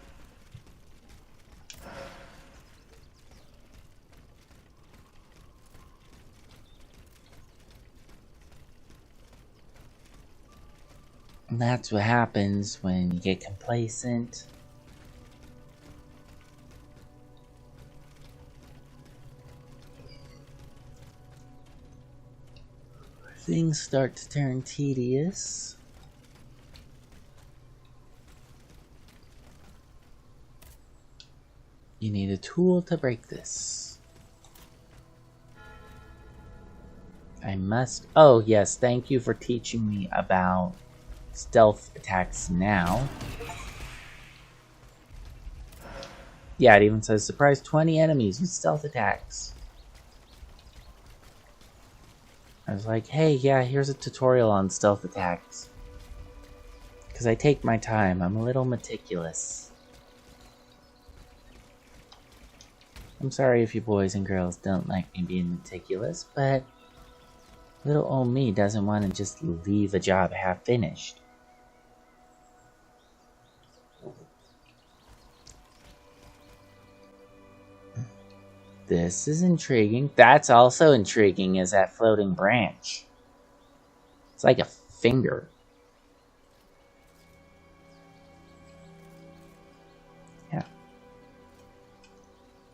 And that's what happens when you get complacent. Things start to turn tedious. You need a tool to break this. I must... Oh, yes, thank you for teaching me about stealth attacks now. Yeah, it even says surprise 20 enemies with stealth attacks. I was like, hey, yeah, here's a tutorial on stealth attacks. Because I take my time, I'm a little meticulous. I'm sorry if you boys and girls don't like me being meticulous, but Little old me doesn't want to just leave a job half finished. This is intriguing. That's also intriguing, is that floating branch. It's like a finger. Yeah.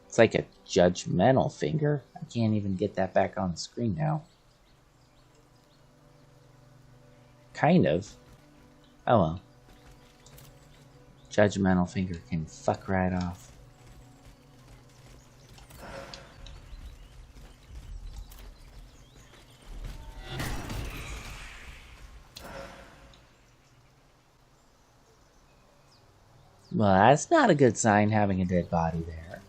It's like a judgmental finger. I can't even get that back on the screen now. Kind of. Oh well. Judgmental finger can fuck right off. Well, that's not a good sign, having a dead body there.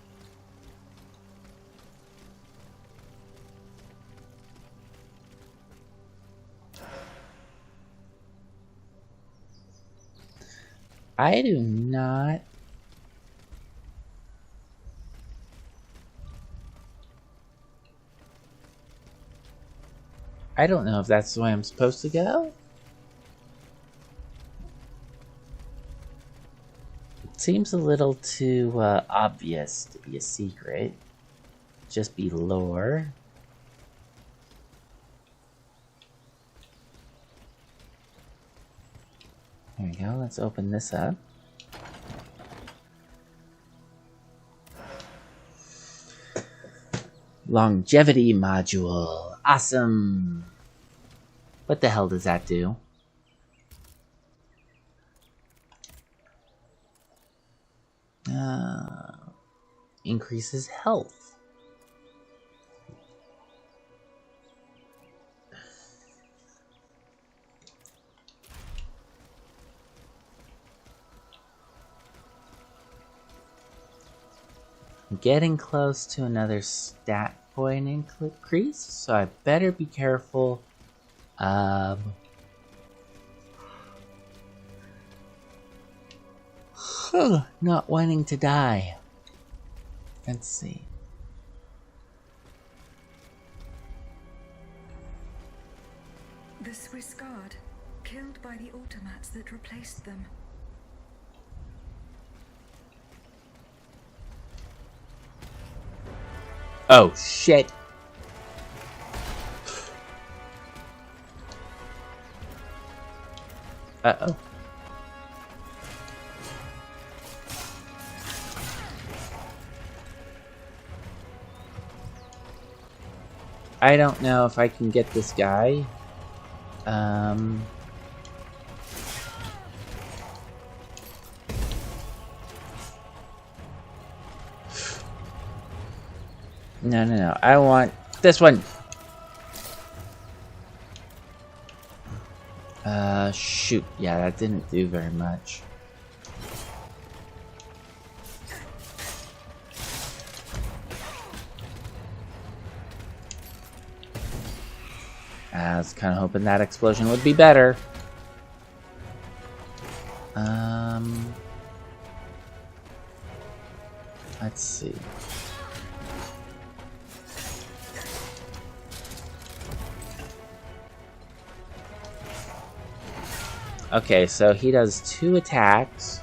I do not... I don't know if that's the way I'm supposed to go. It seems a little too obvious to be a secret. Just be lore. There we go, let's open this up. Longevity module. Awesome! What the hell does that do? Increases health. I'm getting close to another stat point increase, so I better be careful of not wanting to die. Let's see. The Swiss Guard, killed by the automats that replaced them. Oh shit. Uh-oh. I don't know if I can get this guy. No. I want this one. Shoot. Yeah, that didn't do very much. I was kind of hoping that explosion would be better. Let's see. Okay, so he does 2 attacks.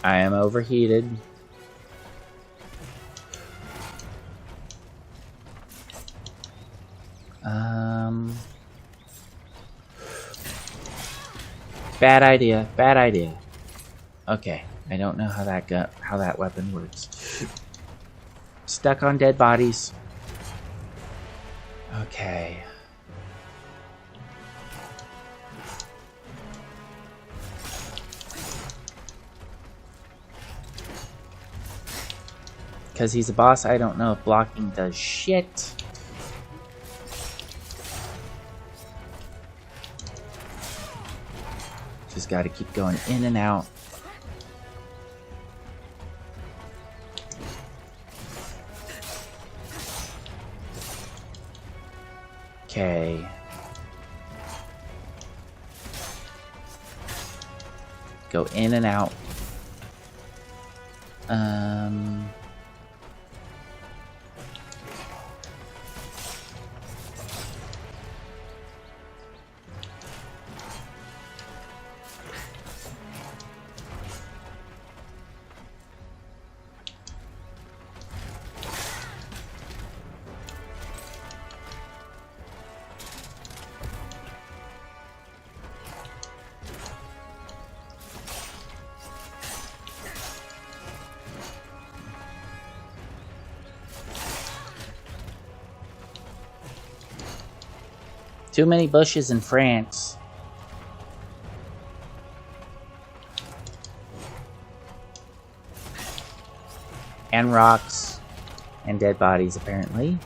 I am overheated. Bad idea. Okay, I don't know how that weapon works. Stuck on dead bodies. Okay. Because he's a boss, I don't know if blocking does shit. Just gotta keep going in and out. Okay. Go in and out. Too many bushes in France. And rocks. And dead bodies, apparently.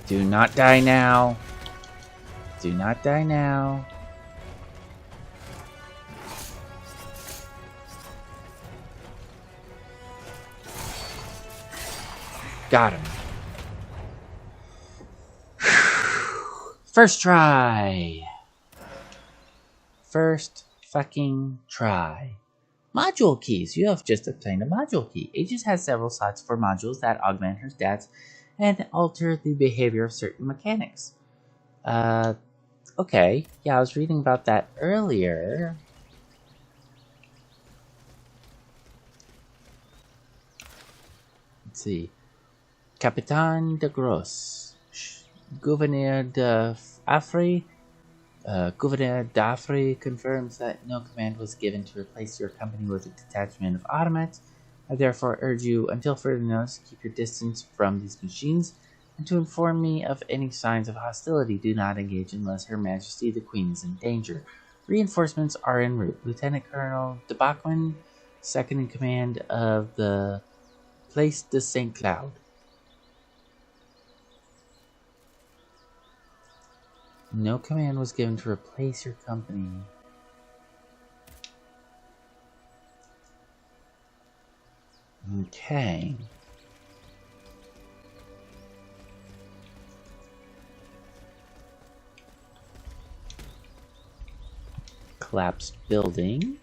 Do not die now. Do not die now. Got him. First try. First fucking try. Module keys. You have just obtained a module key. Aegis has several slots for modules that augment her stats and alter the behavior of certain mechanics. Okay. Yeah, I was reading about that earlier. Let's see. Capitaine de Gros. Gouverneur d'Afri. Gouverneur d'Afri confirms that no command was given to replace your company with a detachment of automats. I therefore urge you, until further notice, keep your distance from these machines, and to inform me of any signs of hostility. Do not engage unless Her Majesty the Queen is in danger. Reinforcements are en route. Lieutenant Colonel de Bachman, second in command of the Place de Saint Cloud. No command was given to replace your company. Okay. Collapsed building.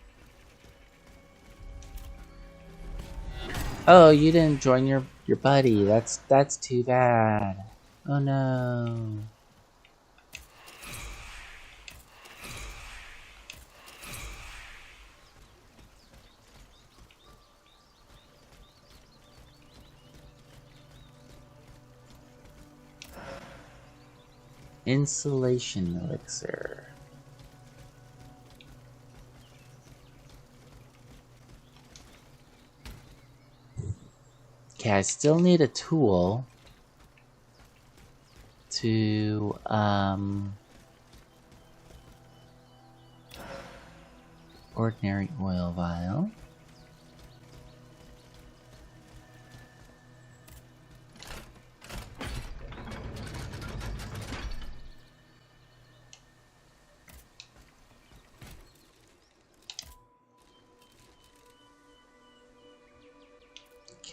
Oh, you didn't join your buddy. That's too bad. Oh no. Insulation elixir. Okay, I still need a tool to ordinary oil vial.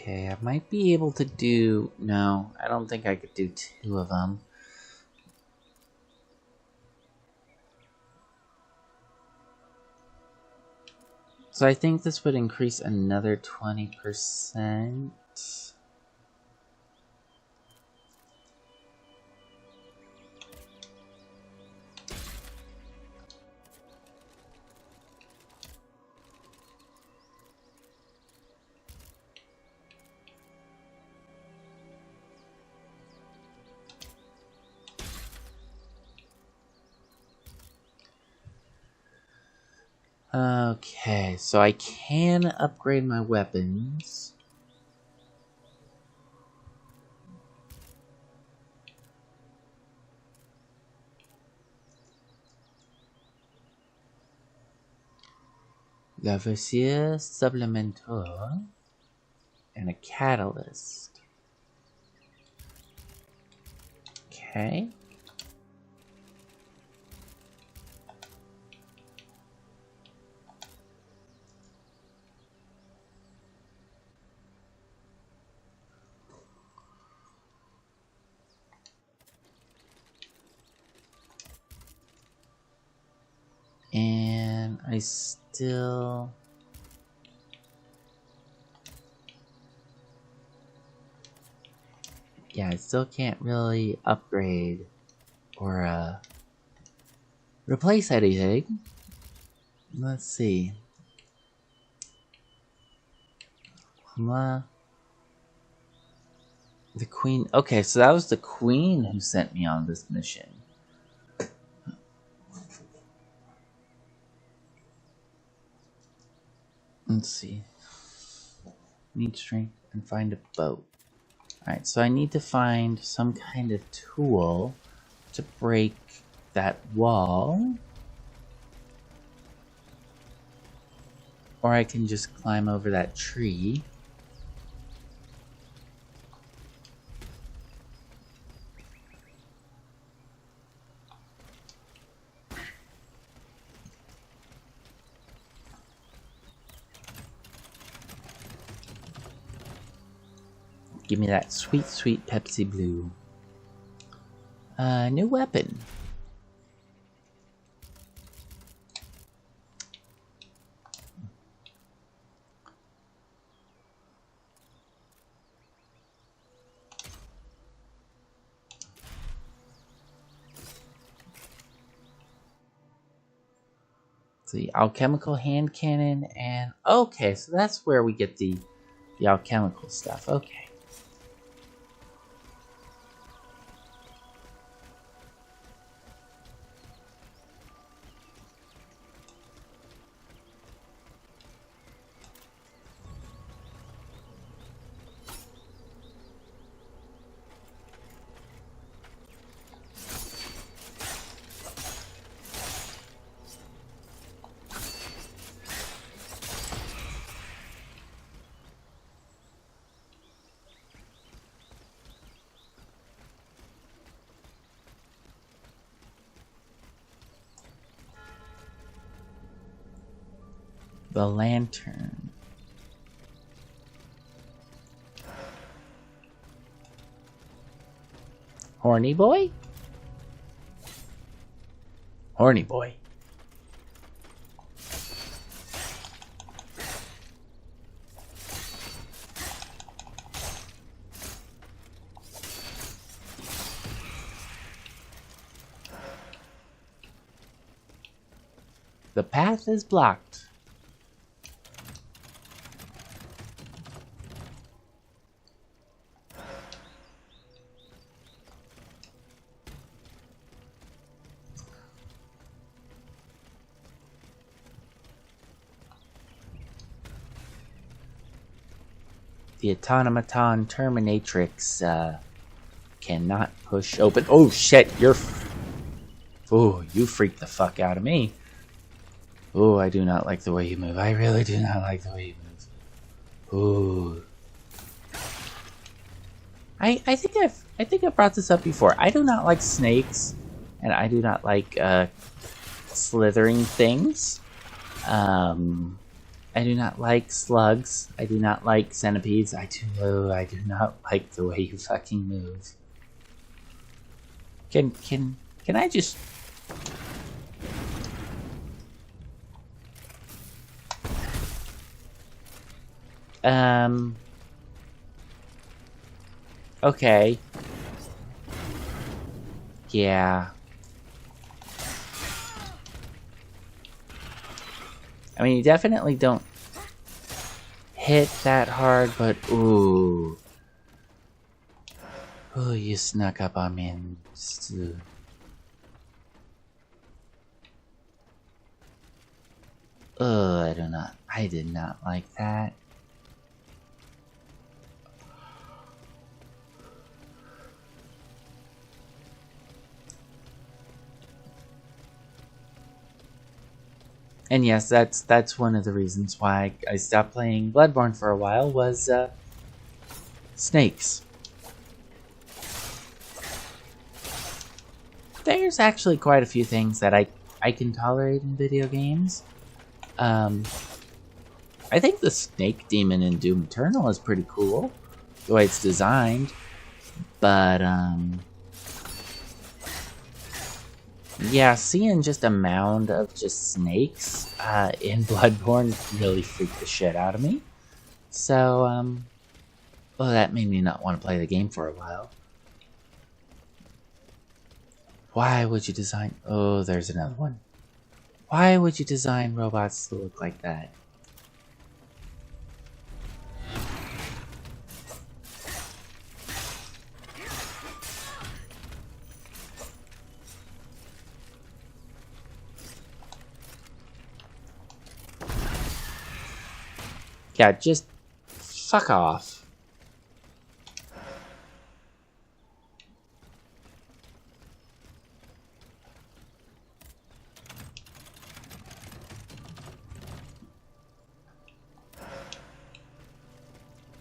Okay, I might be able to do... No, I don't think I could do 2 of them. So I think this would increase another 20%. Okay, so I can upgrade my weapons. Lavoisier supplemental and a catalyst. Okay. And I still... Yeah, I still can't really upgrade or replace anything. Let's see. The queen... Okay, so that was the queen who sent me on this mission. Let's see. Need strength and find a boat. Alright, so I need to find some kind of tool to break that wall. Or I can just climb over that tree. Give me that sweet, sweet Pepsi Blue. New weapon. The alchemical hand cannon and... Okay, so that's where we get the alchemical stuff. Okay. The lantern. Horny boy? Horny boy. The path is blocked. The automaton terminatrix cannot push open. Oh shit, oh, you freaked the fuck out of me. Oh, I do not like the way you move. I really do not like the way you move. Ooh. I think I've brought this up before. I do not like snakes, and I do not like slithering things. I do not like slugs. I do not like centipedes. I do not like the way you fucking move. Can I just... Okay. Yeah. I mean, you definitely don't hit that hard, but ooh. Ooh, you snuck up on me and I did not like that. And yes, that's one of the reasons why I stopped playing Bloodborne for a while, was snakes. There's actually quite a few things that I can tolerate in video games. I think the snake demon in Doom Eternal is pretty cool, the way it's designed. But, yeah, seeing just a mound of just snakes in Bloodborne really freaked the shit out of me. So, well, that made me not want to play the game for a while. Why would you design... Oh, there's another one. Why would you design robots to look like that? Yeah, just fuck off.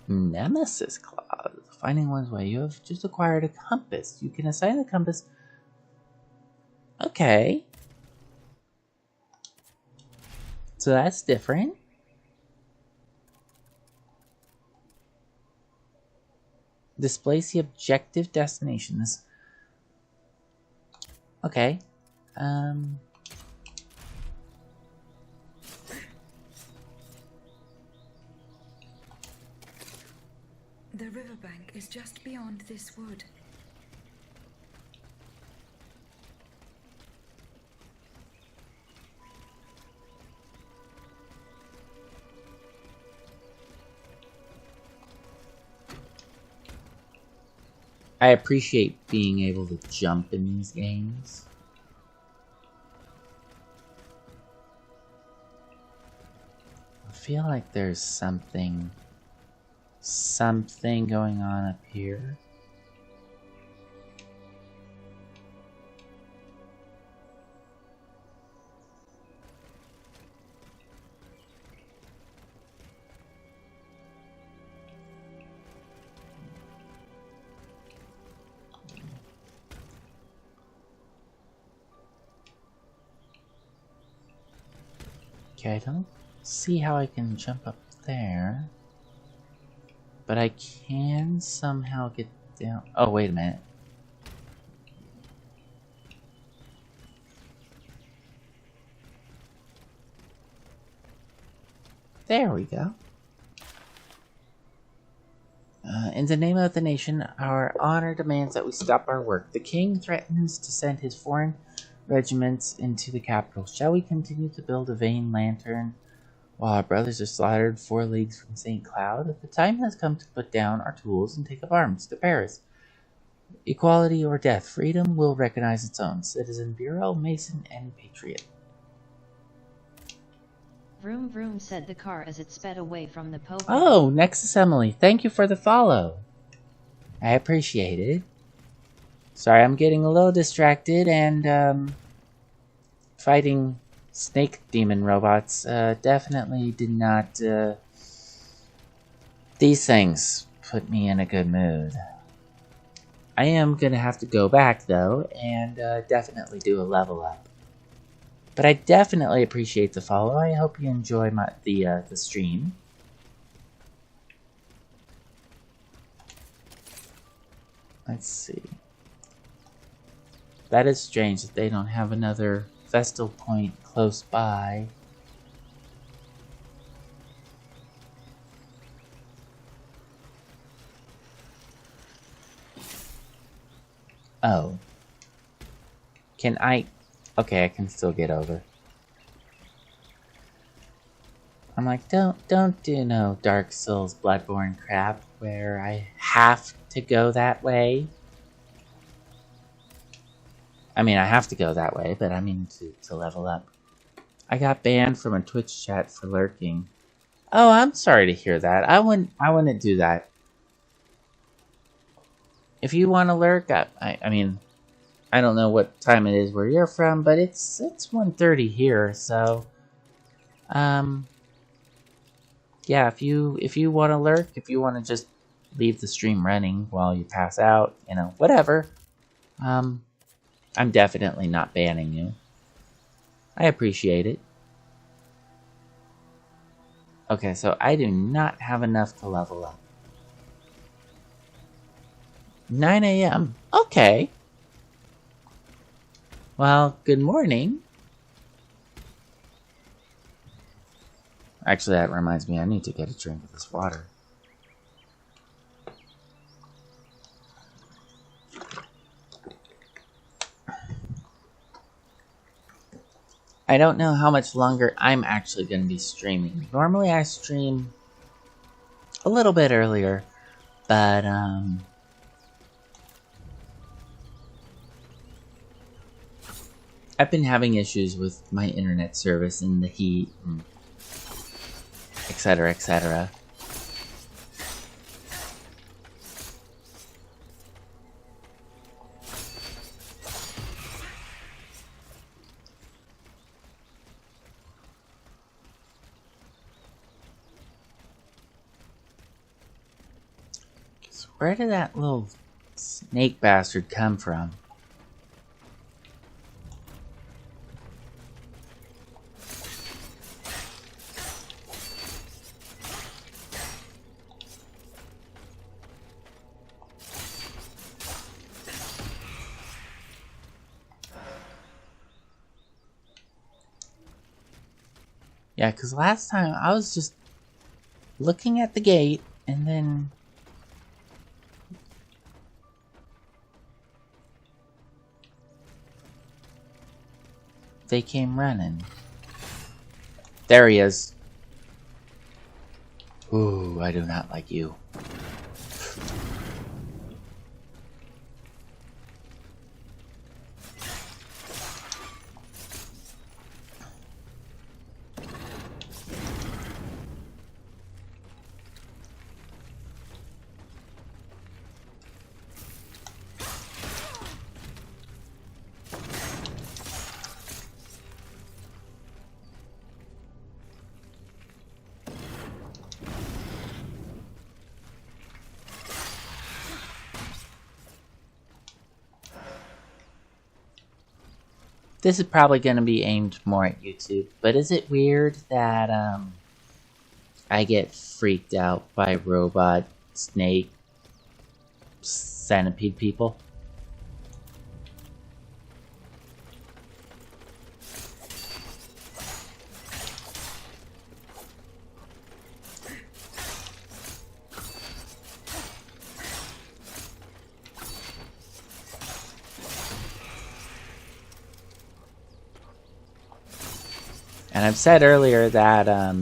Nemesis Clause. Finding one's way. You have just acquired a compass. You can assign the compass. Okay. So that's different. Displays the objective destination. This. Okay. The riverbank is just beyond this wood. I appreciate being able to jump in these games. I feel like there's something going on up here. Okay, I don't see how I can jump up there. But I can somehow get down. Oh, wait a minute. There we go. In the name of the nation, our honor demands that we stop our work. The king threatens to send his foreign regiments into the capital. Shall we continue to build a vain lantern while our brothers are slaughtered 4 leagues from St. Cloud? The time has come to put down our tools and take up arms. To Paris. Equality or death. Freedom will recognize its own. Citizen Bureau, Mason, and Patriot. Vroom vroom, said the car as it sped away from the Pope. Oh, Nexus Emily, thank you for the follow. I appreciate it. Sorry, I'm getting a little distracted and fighting snake demon robots definitely did not... These things put me in a good mood. I am gonna have to go back though and definitely do a level up. But I definitely appreciate the follow. I hope you enjoy the stream. Let's see. That is strange that they don't have another Vestal point close by. Oh. Can I... Okay, I can still get over. I'm like, don't do no Dark Souls Bloodborne crap where I have to go that way. I mean, I have to go that way, but I mean to level up. I got banned from a Twitch chat for lurking. Oh, I'm sorry to hear that. I wouldn't do that. If you want to lurk, I mean, I don't know what time it is where you're from, but it's 1:30 here, so Yeah, if you want to lurk, if you want to just leave the stream running while you pass out, you know, whatever. I'm definitely not banning you. I appreciate it. Okay, so I do not have enough to level up. 9 a.m. Okay. Well, good morning. Actually, that reminds me, I need to get a drink of this water. I don't know how much longer I'm actually going to be streaming. Normally I stream a little bit earlier, but I've been having issues with my internet service and the heat, and etc, etc. Where did that little snake bastard come from? Yeah, because last time I was just looking at the gate and then they came running. There he is. Ooh, I do not like you. This is probably going to be aimed more at YouTube, but is it weird that I get freaked out by robot, snake, centipede people? And I've said earlier that I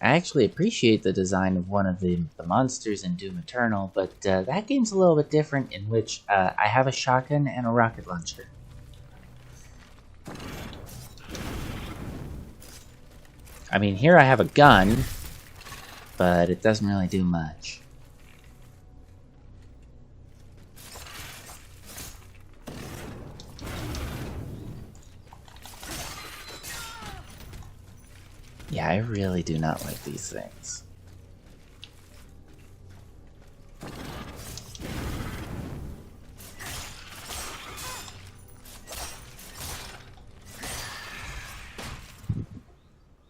actually appreciate the design of one of the monsters in Doom Eternal, but that game's a little bit different, in which I have a shotgun and a rocket launcher. I mean, here I have a gun, but it doesn't really do much. Yeah, I really do not like these things.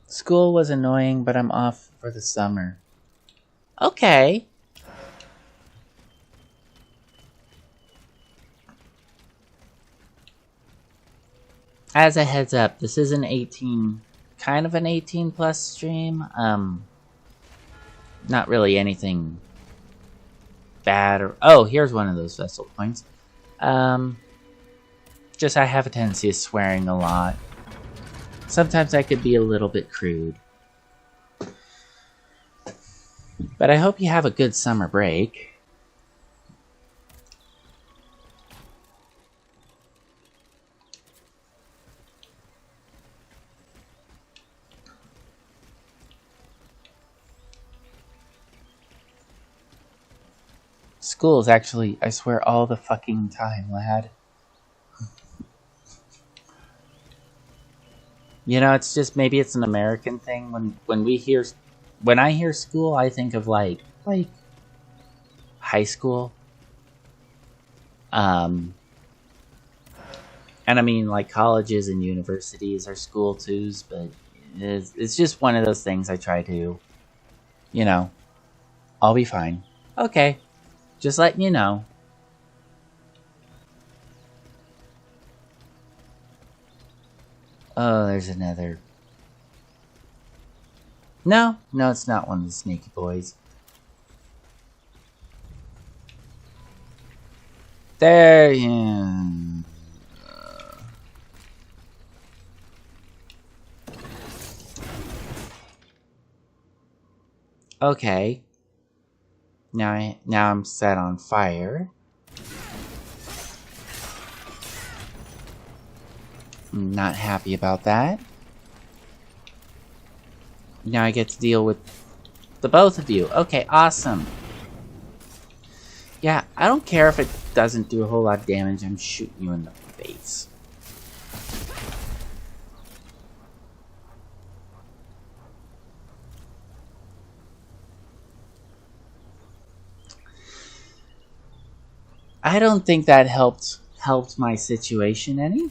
School was annoying, but I'm off for the summer. Okay. As a heads up, this is an 18... kind of an 18 plus stream. Not really anything bad or... Oh, here's one of those vessel points. Just I have a tendency of swearing a lot. Sometimes I could be a little bit crude. But I hope you have a good summer break. School is actually, I swear, all the fucking time, lad. You know, it's just maybe it's an American thing. When I hear school, I think of like high school. And I mean, like, colleges and universities are school too, but it's just one of those things I try to, you know, I'll be fine. Okay, just letting you know. Oh, there's another. No, it's not one of the sneaky boys. There, yeah. Okay. Now I'm set on fire. I'm not happy about that. Now I get to deal with the both of you. Okay, awesome. Yeah, I don't care if it doesn't do a whole lot of damage. I'm shooting you in the face. I don't think that helped my situation any.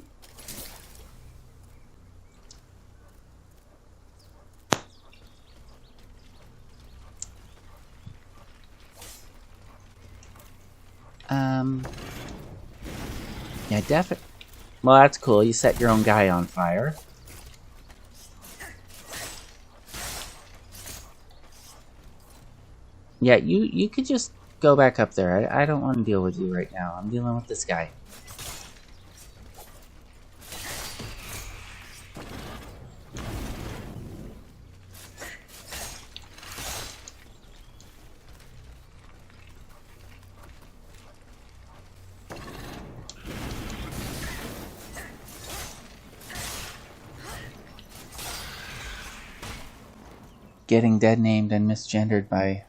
Yeah, definitely. Well, that's cool. You set your own guy on fire. Yeah, you could just go back up there. I don't want to deal with you right now. I'm dealing with this guy. Getting dead named and misgendered by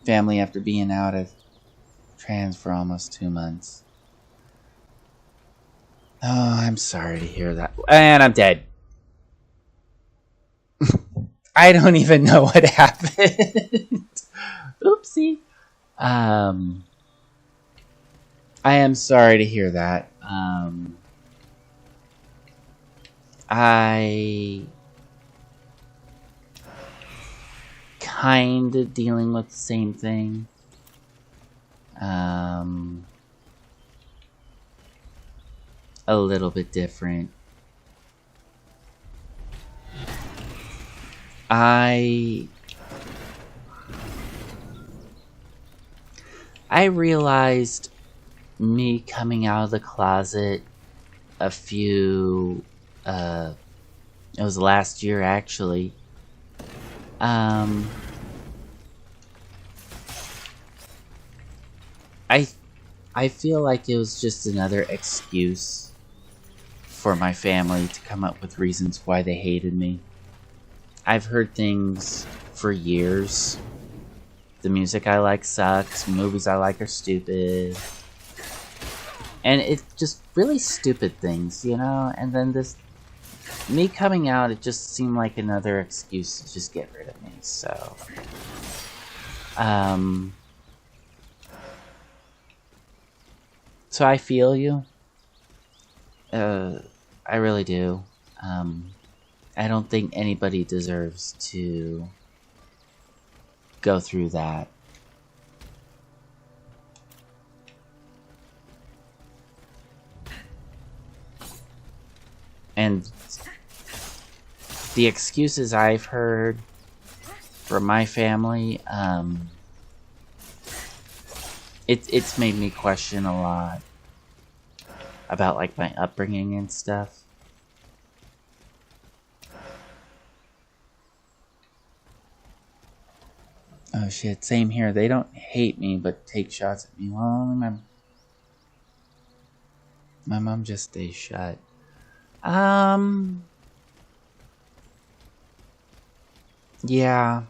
family after being out of trans for almost 2 months. Oh, I'm sorry to hear that. And I'm dead. I don't even know what happened. Oopsie. I am sorry to hear that. I kind of dealing with the same thing. A little bit different. I realized me coming out of the closet a few, it was last year actually. I feel like it was just another excuse for my family to come up with reasons why they hated me. I've heard things for years. The music I like sucks, movies I like are stupid. And it's just really stupid things, you know? And then me coming out, it just seemed like another excuse to just get rid of me, so... So I feel you. I really do. I don't think anybody deserves to go through that. And the excuses I've heard from my family, it's made me question a lot about like my upbringing and stuff. Oh shit, same here. They don't hate me, but take shots at me. Well, my mom just stays shut. Yeah.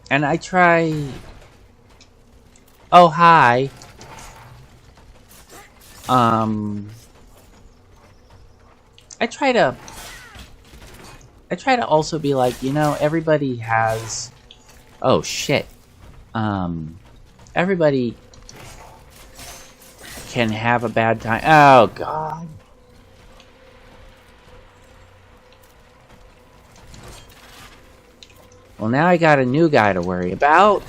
And I try... Oh, hi. I try to also be like, you know, everybody has... Oh, shit. Everybody can have a bad time. Oh, God. Well, now I got a new guy to worry about.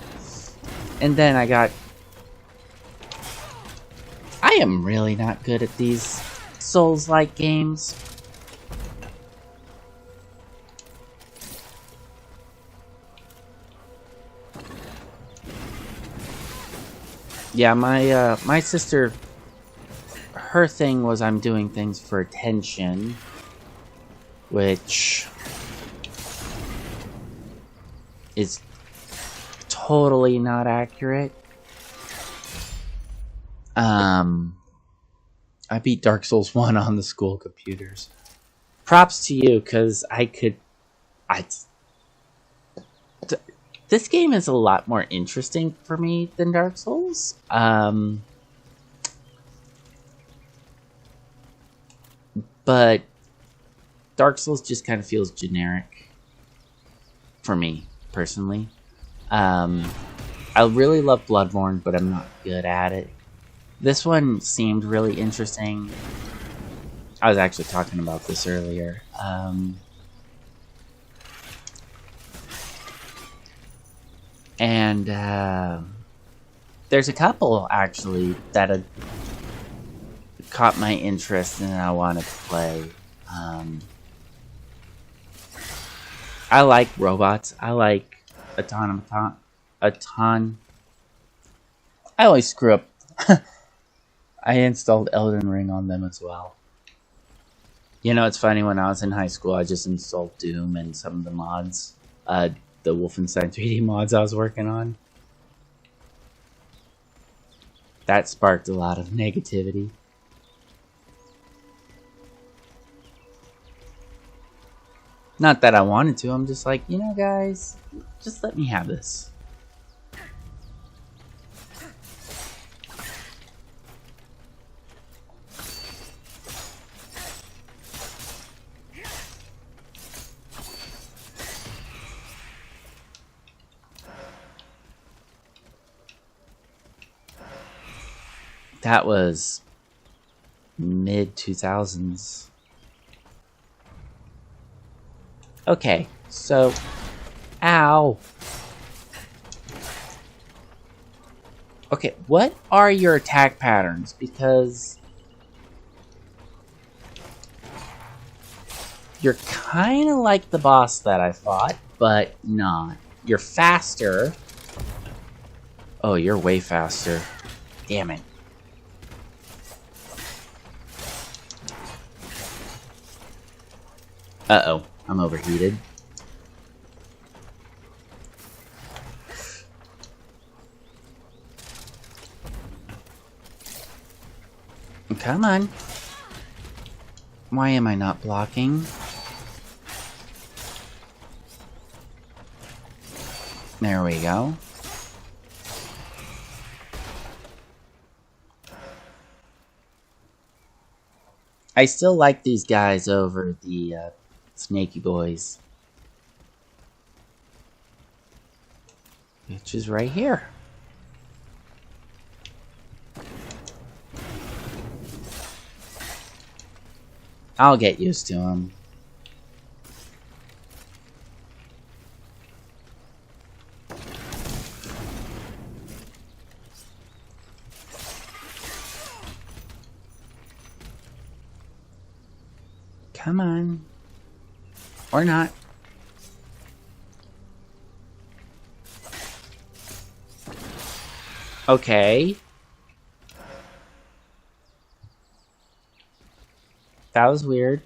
And then I got... I am really not good at these Souls-like games. Yeah, my sister, her thing was I'm doing things for attention, which is totally not accurate. I beat Dark Souls 1 on the school computers. Props to you, because this game is a lot more interesting for me than Dark Souls. But Dark Souls just kind of feels generic for me, personally. I really love Bloodborne, but I'm not good at it. This one seemed really interesting. I was actually talking about this earlier. And there's a couple, actually, that had caught my interest and I wanted to play. I like robots. I like automaton. I always screw up. I installed Elden Ring on them as well. You know, it's funny, when I was in high school, I just installed Doom and some of the mods. The Wolfenstein 3D mods I was working on. That sparked a lot of negativity. Not that I wanted to, I'm just like, you know, guys, just let me have this. That was mid-2000s. Okay, so... Ow! Okay, what are your attack patterns? Because... you're kind of like the boss that I fought, but not. You're faster. Oh, you're way faster. Damn it. Uh-oh, I'm overheated. Come on. Why am I not blocking? There we go. I still like these guys over the snaky boys. Which is right here. I'll get used to them. Come on. Or not. Okay. That was weird.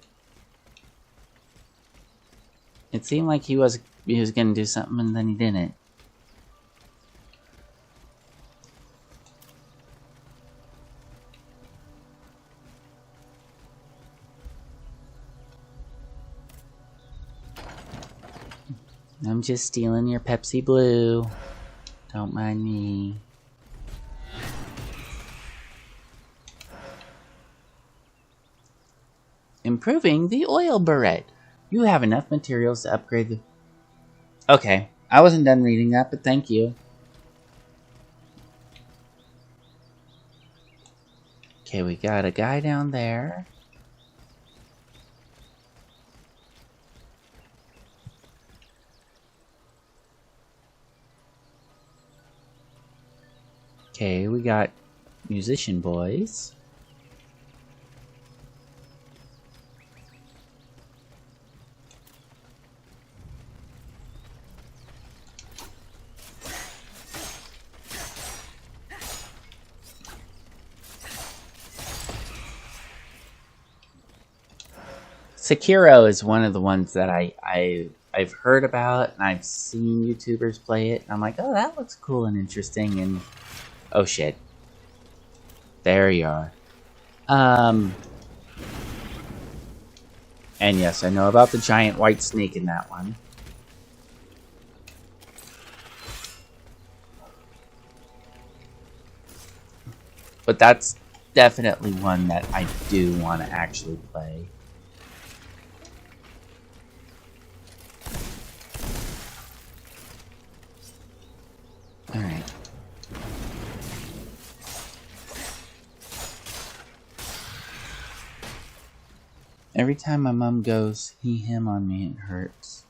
It seemed like he was gonna do something and then he didn't. I'm just stealing your Pepsi Blue. Don't mind me. improving the oil barrette. You have enough materials to upgrade the... Okay, I wasn't done reading that, but thank you. Okay, we got a guy down there. Okay, we got musician boys. Sekiro is one of the ones that I've heard about and I've seen YouTubers play it, and I'm like, oh, that looks cool and interesting, and oh shit. There you are. And yes, I know about the giant white snake in that one. But that's definitely one that I do want to actually play. Alright. Every time my mom goes he, him on me, it hurts.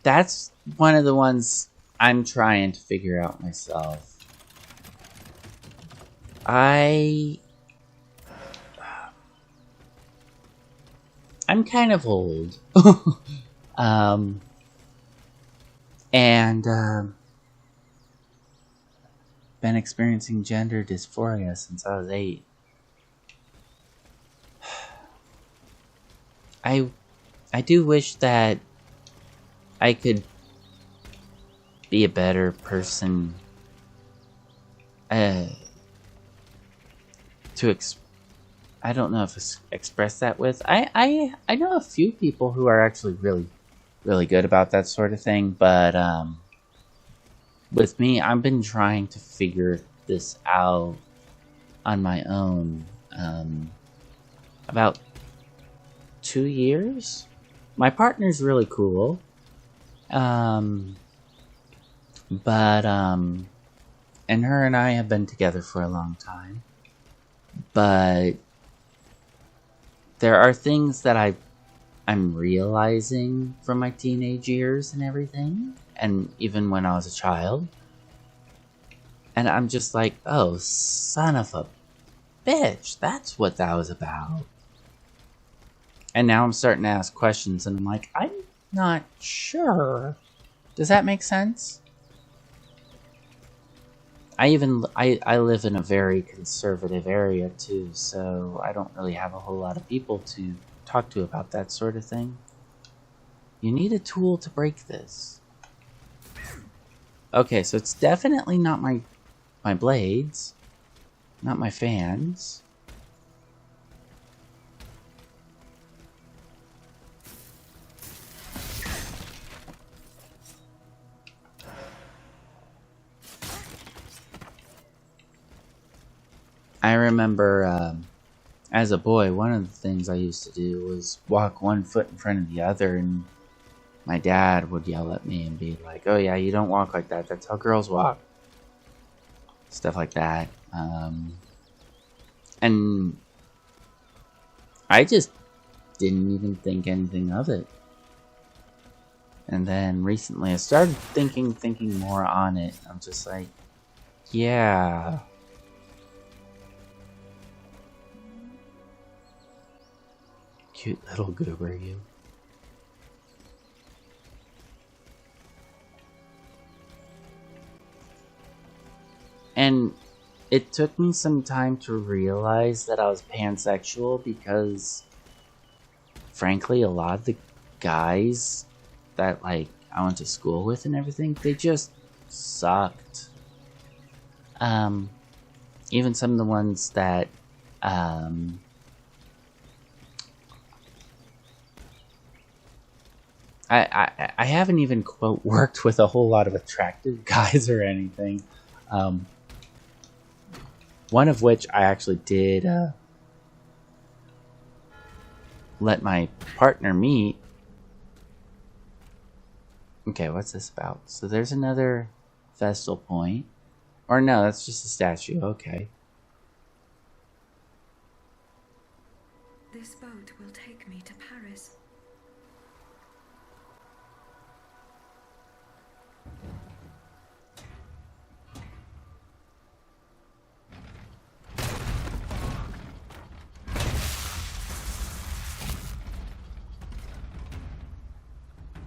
That's one of the ones I'm trying to figure out myself. I'm kind of old. Been experiencing gender dysphoria since I was 8. I do wish that I could be a better person I don't know if it's express that with. I know a few people who are actually really good about that sort of thing, but with me, I've been trying to figure this out on my own. About 2 years. My partner's really cool. And her and I have been together for a long time. But there are things that I'm realizing from my teenage years and everything, and even when I was a child. And I'm just like, oh, son of a bitch, that's what that was about. And now I'm starting to ask questions, and I'm like, I'm not sure. Does that make sense? I live in a very conservative area too, so I don't really have a whole lot of people to talk to about that sort of thing. You need a tool to break this. Okay, so it's definitely not my blades, not my fans. I remember as a boy, one of the things I used to do was walk one foot in front of the other, and my dad would yell at me and be like, oh yeah, you don't walk like that, that's how girls walk. Stuff like that. And I just didn't even think anything of it. And then recently I started thinking more on it. I'm just like, yeah. Cute little goober, you. And it took me some time to realize that I was pansexual because, frankly, a lot of the guys that, like, I went to school with and everything, they just sucked. Even some of the ones that, I haven't even, quote, worked with a whole lot of attractive guys or anything. One of which I actually did let my partner meet. Okay, what's this about? So there's another Vestal point. Or no, that's just a statue. Okay. This boat will take me to Paris.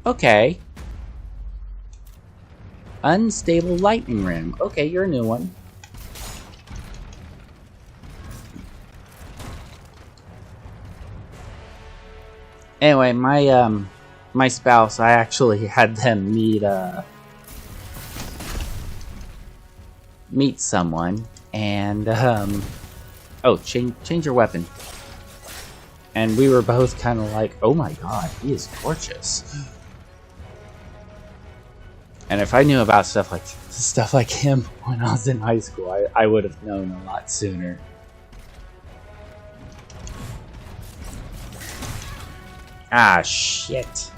Okay. Unstable lightning rim. Okay, you're a new one. Anyway, my spouse, I actually had them meet someone, and oh, change your weapon. And we were both kind of like, oh my god, he is gorgeous. And if I knew about stuff like him when I was in high school, I would have known a lot sooner. Ah, shit.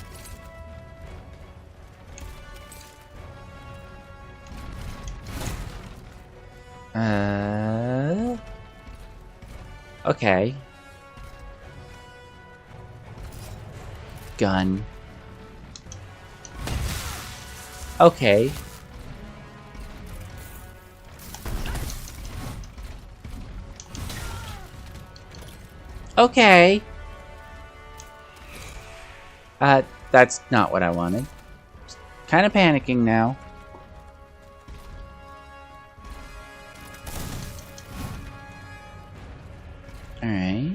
Okay. Gun. Okay. Okay. That's not what I wanted. Kind of panicking now. Alright.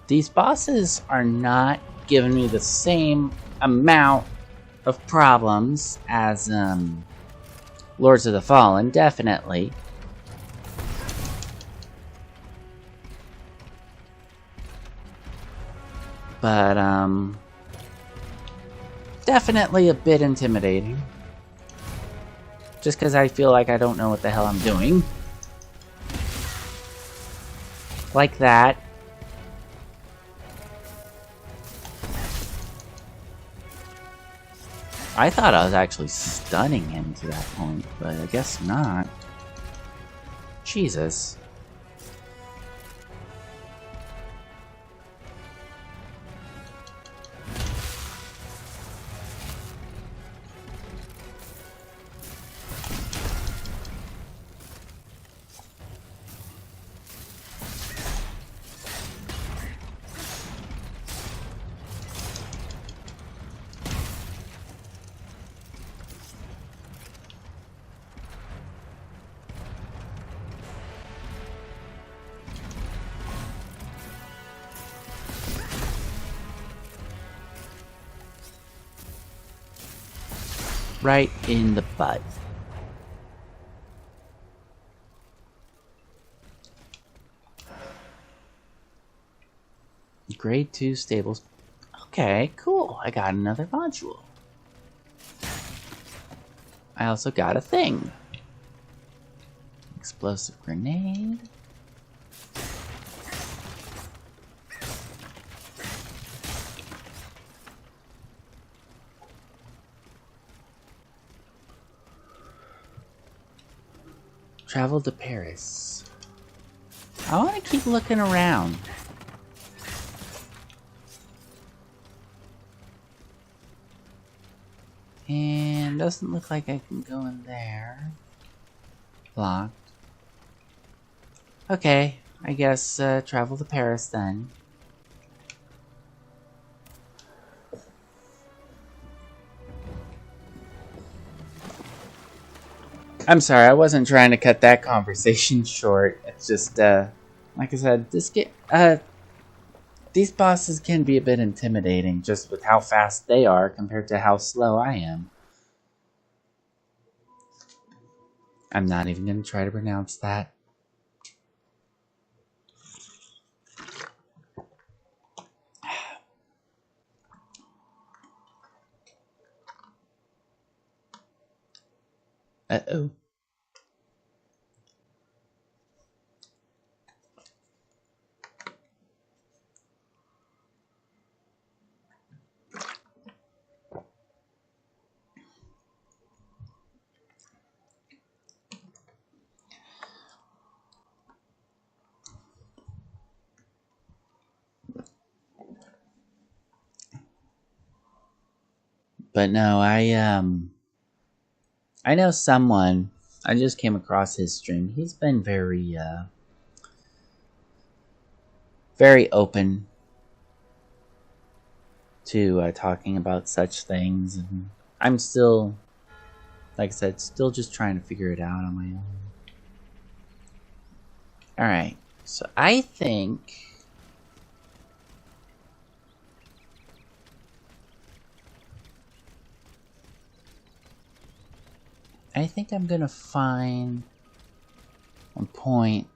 These bosses are not giving me the same amount of problems as Lords of the Fallen, definitely. But definitely a bit intimidating. Just because I feel like I don't know what the hell I'm doing. Like that. I thought I was actually stunning him to that point, but I guess not. Jesus. Right in the butt. Grade 2 stables. Okay, cool. I got another module. I also got a thing. Explosive grenade. Travel to Paris. I want to keep looking around. And doesn't look like I can go in there. Blocked. Okay, I guess travel to Paris then. I'm sorry, I wasn't trying to cut that conversation short. It's just, like I said, these bosses can be a bit intimidating just with how fast they are compared to how slow I am. I'm not even going to try to pronounce that. Uh-oh. But no, I know someone. I just came across his stream. He's been very open to talking about such things, and I'm still, like I said, still just trying to figure it out on my own. Alright, so I think I'm gonna find one point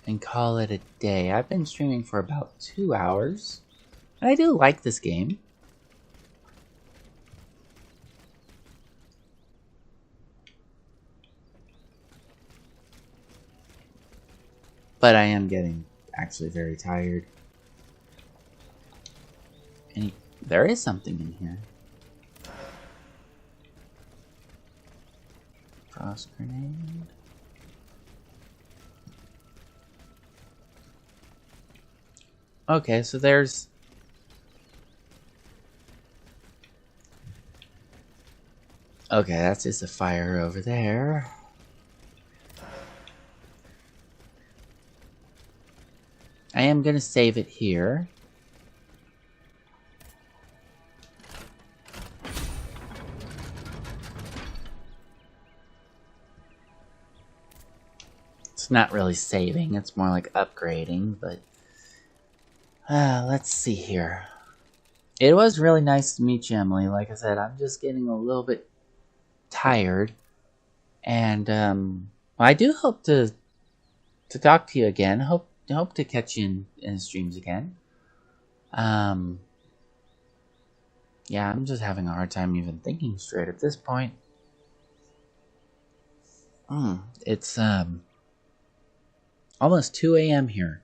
and call it a day. I've been streaming for about 2 hours, and I do like this game. But I am getting actually very tired. And there is something in here. Frost grenade. Okay, so there's... Okay, that's just a fire over there. I am going to save it here. It's not really saving, it's more like upgrading, but... let's see here. It was really nice to meet you, Emily. Like I said, I'm just getting a little bit tired. And, I do hope to talk to you again. Hope to catch you in the streams again. Yeah, I'm just having a hard time even thinking straight at this point. It's, almost 2 a.m. here.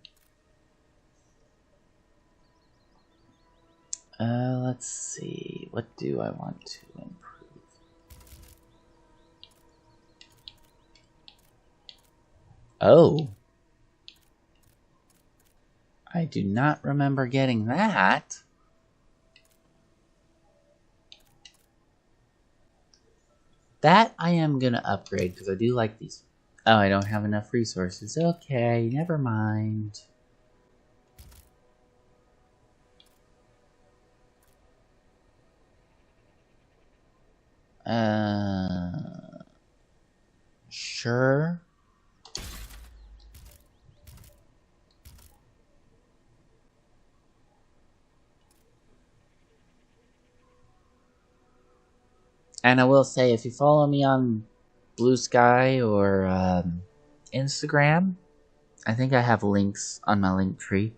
Let's see. What do I want to improve? Oh. I do not remember getting that. That I am gonna upgrade because I do like these. Oh, I don't have enough resources. Okay, never mind. Sure. And I will say, if you follow me on Blue Sky or Instagram, I think I have links on my link tree.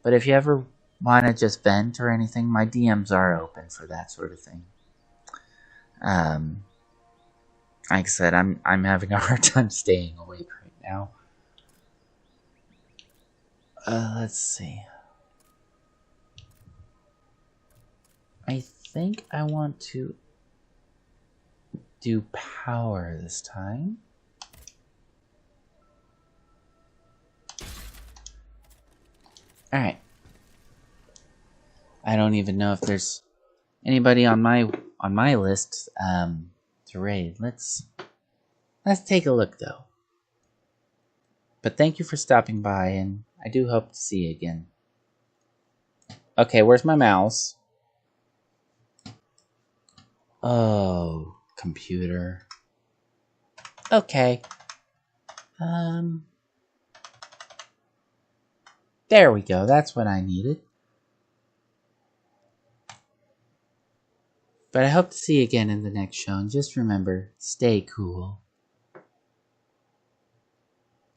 But if you ever want to just vent or anything, my DMs are open for that sort of thing. Like I said, I'm having a hard time staying awake right now. Let's see. I think I want to do power this time. Alright. I don't even know if there's anybody on my list to raid. Let's take a look though. But thank you for stopping by, and I do hope to see you again. Okay, where's my mouse? Oh, computer. Okay. There we go. That's what I needed. But I hope to see you again in the next show, and just remember, stay cool.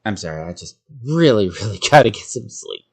I'm sorry, I just really, really gotta get some sleep.